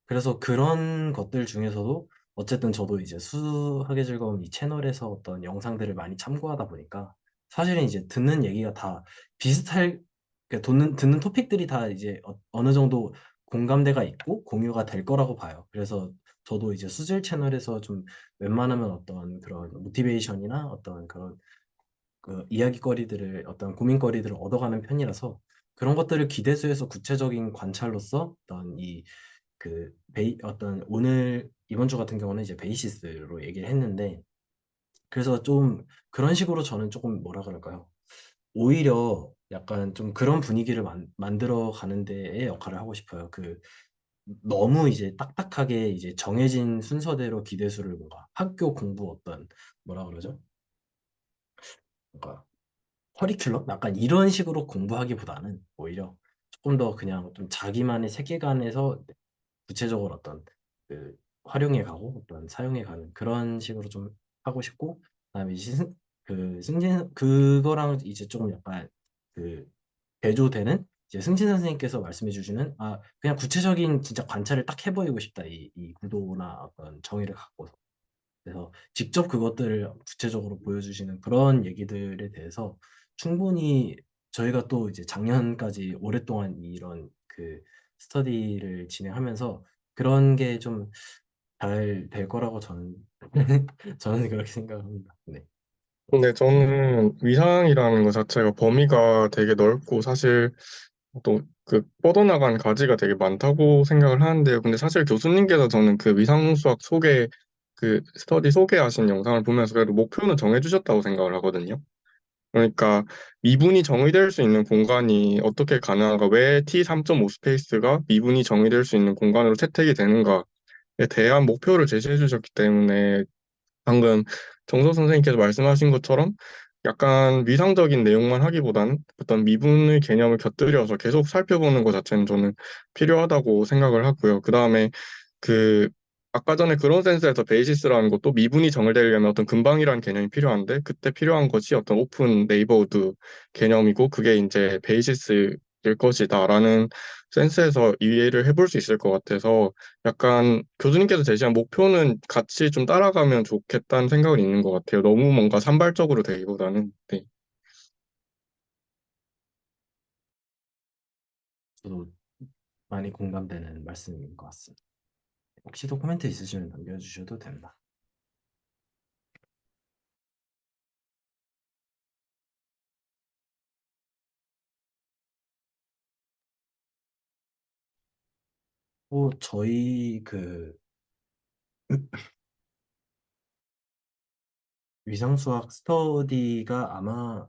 A: 그래서 그런 것들 중에서도 어쨌든 저도 이제 수학의 즐거움 이 채널에서 어떤 영상들을 많이 참고하다 보니까 사실은 이제 듣는 얘기가 다 비슷할, 그러니까 듣는 토픽들이 다 이제 어느 정도 공감대가 있고 공유가 될 거라고 봐요. 그래서 저도 이제 수질 채널에서 좀 웬만하면 어떤 그런 모티베이션이나 어떤 그런 그 이야기거리들을 어떤 고민거리들을 얻어가는 편이라서 그런 것들을 기대수에서 구체적인 관찰로서 어떤 어떤 오늘 이번 주 같은 경우는 이제 베이시스로 얘기를 했는데, 그래서 좀 그런 식으로 저는 조금 뭐라 그럴까요? 오히려 약간 좀 그런 분위기를 만들어 가는 데에 역할을 하고 싶어요. 너무 이제 딱딱하게 이제 정해진 순서대로 기대수를 뭔가 학교 공부 어떤 뭐라 그러죠? 뭔가 커리큘럼? 약간 이런 식으로 공부하기보다는 오히려 조금 더 그냥 좀 자기만의 세계관에서 구체적으로 어떤 그 활용해 가고 어떤 사용해 가는 그런 식으로 좀 하고 싶고, 그다음에 이제 승진 그거랑 이제 좀 약간 그 대조되는 이제 승진 선생님께서 말씀해 주시는 그냥 구체적인 진짜 관찰을 딱 해보이고 싶다 이 구도나 어떤 정의를 갖고서, 그래서 직접 그것들을 구체적으로 보여주시는 그런 얘기들에 대해서 충분히 저희가 또 이제 작년까지 오랫동안 이런 스터디를 진행하면서 그런 게 좀 잘 될 거라고 저는 저는 그렇게 생각합니다. 네.
E: 근데 저는 위상이라는 것 자체가 범위가 되게 넓고 사실 또 그 뻗어나간 가지가 되게 많다고 생각을 하는데요. 근데 사실 교수님께서 저는 그 위상 수학 소개 그 스터디 소개하신 영상을 보면서 그래도 목표는 정해주셨다고 생각을 하거든요. 그러니까 미분이 정의될 수 있는 공간이 어떻게 가능한가, 왜 T3.5 스페이스가 미분이 정의될 수 있는 공간으로 채택이 되는가에 대한 목표를 제시해 주셨기 때문에 방금 정서 선생님께서 말씀하신 것처럼 약간 위상적인 내용만 하기보다는 어떤 미분의 개념을 곁들여서 계속 살펴보는 것 자체는 저는 필요하다고 생각을 하고요. 그 다음에 그 아까 전에 그런 센스에서 베이시스라는 것도 미분이 정의되려면 어떤 근방이라는 개념이 필요한데 그때 필요한 것이 어떤 오픈 네이버우드 개념이고 그게 이제 베이시스일 것이다라는 센스에서 이해를 해볼 수 있을 것 같아서 약간 교수님께서 제시한 목표는 같이 좀 따라가면 좋겠다는 생각은 있는 것 같아요. 너무 뭔가 산발적으로 되기보다는. 네.
A: 저도 많이 공감되는 말씀인 것 같습니다. 혹시 또 코멘트 있으시면 남겨주셔도 됩니다. 저희 위상수학 스터디가 아마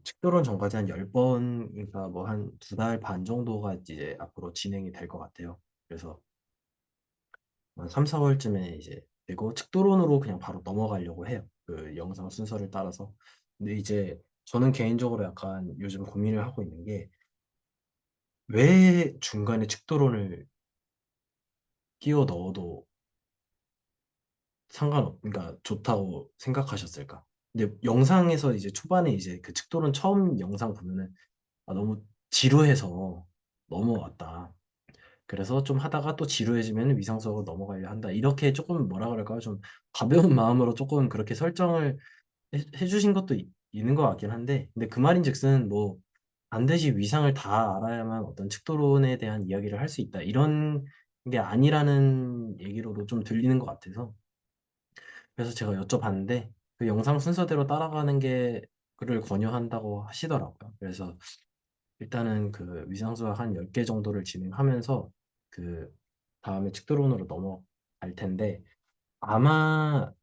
A: 측도론 전까지 한 10번인가 뭐 한 2달 반 정도가 이제 앞으로 진행이 될 것 같아요. 그래서 한 3, 4월쯤에 이제 되고 측도론으로 그냥 바로 넘어가려고 해요. 그 영상 순서를 따라서. 근데 이제 저는 개인적으로 약간 요즘 고민을 하고 있는 게 왜 중간에 측도론을 끼워 넣어도 그러니까 좋다고 생각하셨을까? 근데 영상에서 이제 초반에 이제 그 측도론 처음 영상 보면은 너무 지루해서 넘어왔다. 그래서 좀 하다가 또 지루해지면 위상수학으로 넘어가려 한다. 이렇게 조금 뭐라 그럴까요? 좀 가벼운 마음으로 조금 그렇게 설정을 해주신 것도 있는 것 같긴 한데, 근데 그 말인즉슨 뭐 반드시 위상을 다 알아야만 어떤 측도론에 대한 이야기를 할 수 있다. 이런 게 아니라는 얘기로도 좀 들리는 것 같아서 그래서 제가 여쭤봤는데 그 영상 순서대로 따라가는 게 그를 권유한다고 하시더라고요. 그래서 일단은 그 위상수학 한 10개 정도를 진행하면서 그 다음에 측도론으로 넘어갈 텐데 아마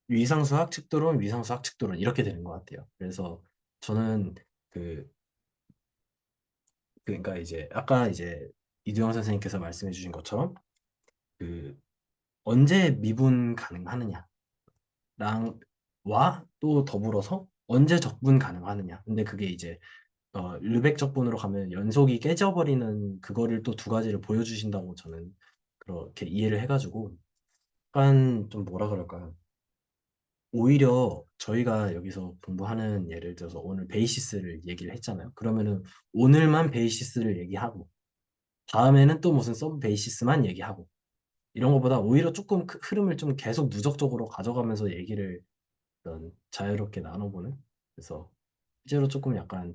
A: 위상수학, 측도론, 위상수학, 측도론 이렇게 되는 것 같아요. 그래서 저는 그 그러니까 이제 아까 이제 이두영 선생님께서 말씀해 주신 것처럼 그 언제 미분 가능하느냐 랑와 또 더불어서 언제 적분 가능하느냐. 근데 그게 이제 르벡 적분으로 가면 연속이 깨져버리는 그거를 또 두 가지를 보여주신다고 저는 그렇게 이해를 해가지고 약간 좀 뭐라 그럴까요? 오히려 저희가 여기서 공부하는 예를 들어서 오늘 베이시스를 얘기를 했잖아요. 그러면은 오늘만 베이시스를 얘기하고 다음에는 또 무슨 서브 베이시스만 얘기하고 이런 것보다 오히려 조금 흐름을 좀 계속 누적적으로 가져가면서 얘기를 어떤 자유롭게 나눠보는 그래서 실제로 조금 약간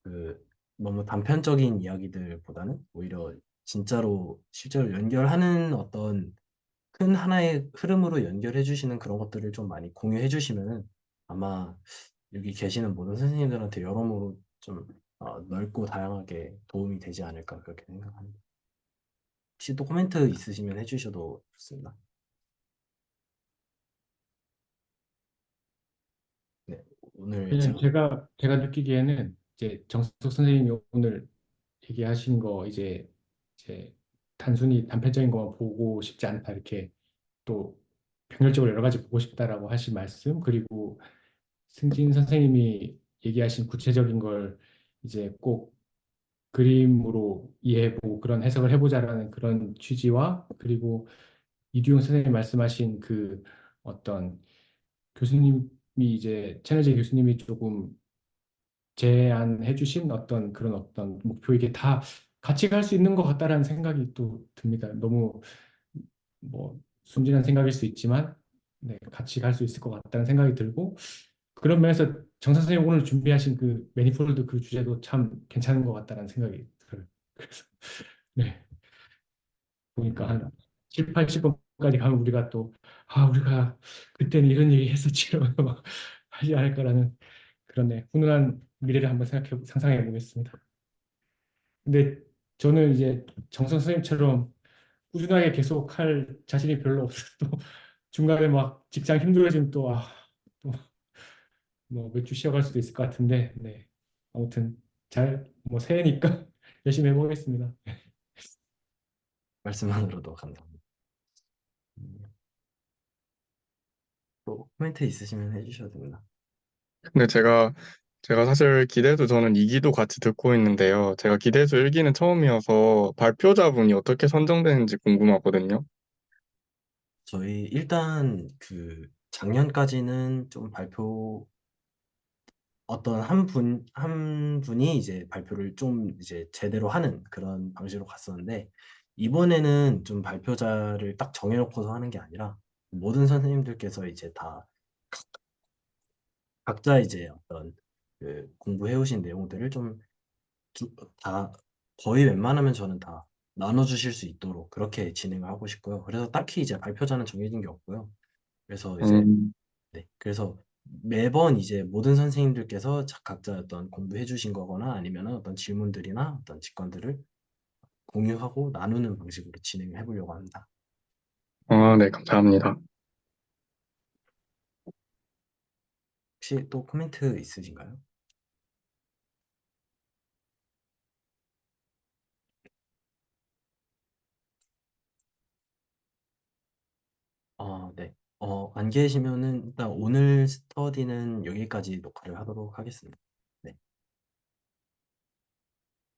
A: 그 너무 단편적인 이야기들보다는 오히려 진짜로 실제로 연결하는 어떤 큰 하나의 흐름으로 연결해 주시는 그런 것들을 좀 많이 공유해 주시면은 아마 여기 계시는 모든 선생님들한테 여러모로 좀 넓고 다양하게 도움이 되지 않을까 그렇게 생각합니다. 혹시 또 코멘트 있으시면 해주셔도 좋습니다. 네, 오늘
B: 그냥
A: 제가
B: 제가 느끼기에는 이제 정석 선생님이 오늘 얘기하신 거 이제 단순히 단편적인 것만 보고 싶지 않다 이렇게 또 병렬적으로 여러 가지 보고 싶다라고 하신 말씀 그리고 승진 선생님이 얘기하신 구체적인 걸 이제 꼭 그림으로 이해해보고 그런 해석을 해보자라는 그런 취지와 그리고 이두용 선생님 말씀하신 그 어떤 교수님이 이제 채널제 교수님이 조금 제안해 주신 어떤 그런 어떤 목표 이게 다 같이 갈 수 있는 것 같다라는 생각이 또 듭니다. 너무 뭐 순진한 생각일 수 있지만 네, 같이 갈 수 있을 것 같다는 생각이 들고 그런 면에서 정 선생님 오늘 준비하신 그 매니폴드 그 주제도 참 괜찮은 것 같다는 생각이 들어요. 그래서 네, 보니까 한 7, 80번까지 가면 우리가 또 우리가 그때는 이런 얘기 했었지 이러면서 막 하지 않을까라는 그런 네, 훈훈한 미래를 한번 상상해 보겠습니다. 근데 저는 이제 정선 선생님처럼 꾸준하게 계속 할 자신이 별로 없어서 또 중간에 막 직장 힘들어지면 또 뭐 몇 주 쉬어갈 수도 있을 것 같은데, 네. 아무튼 뭐 새해니까 열심히 해보겠습니다.
A: 말씀만으로도 감사합니다. 음, 또 코멘트 있으시면 해주셔도 됩니다.
E: 근데 제가 사실 기대수 저는 2기도 같이 듣고 있는데요. 제가 기대수 1기는 처음이어서 발표자분이 어떻게 선정되는지 궁금하거든요.
A: 저희 일단 그 작년까지는 좀 어떤 한 분이 이제 발표를 좀 이제 제대로 하는 그런 방식으로 갔었는데, 이번에는 좀 발표자를 딱 정해놓고서 하는 게 아니라, 모든 선생님들께서 이제 다 각자 이제 어떤 그 공부해오신 내용들을 좀 다 거의 웬만하면 저는 다 나눠주실 수 있도록 그렇게 진행을 하고 싶고요. 그래서 딱히 이제 발표자는 정해진 게 없고요. 그래서 이제
E: 음,
A: 네. 그래서 매번 이제 모든 선생님들께서 각자 어떤 공부해 주신 거거나 아니면 어떤 질문들이나 어떤 직관들을 공유하고 나누는 방식으로 진행을 해보려고 합니다.
E: 네, 감사합니다.
A: 혹시 또 코멘트 있으신가요? 네. 안 계시면은 일단 오늘 스터디는 여기까지 녹화를 하도록 하겠습니다.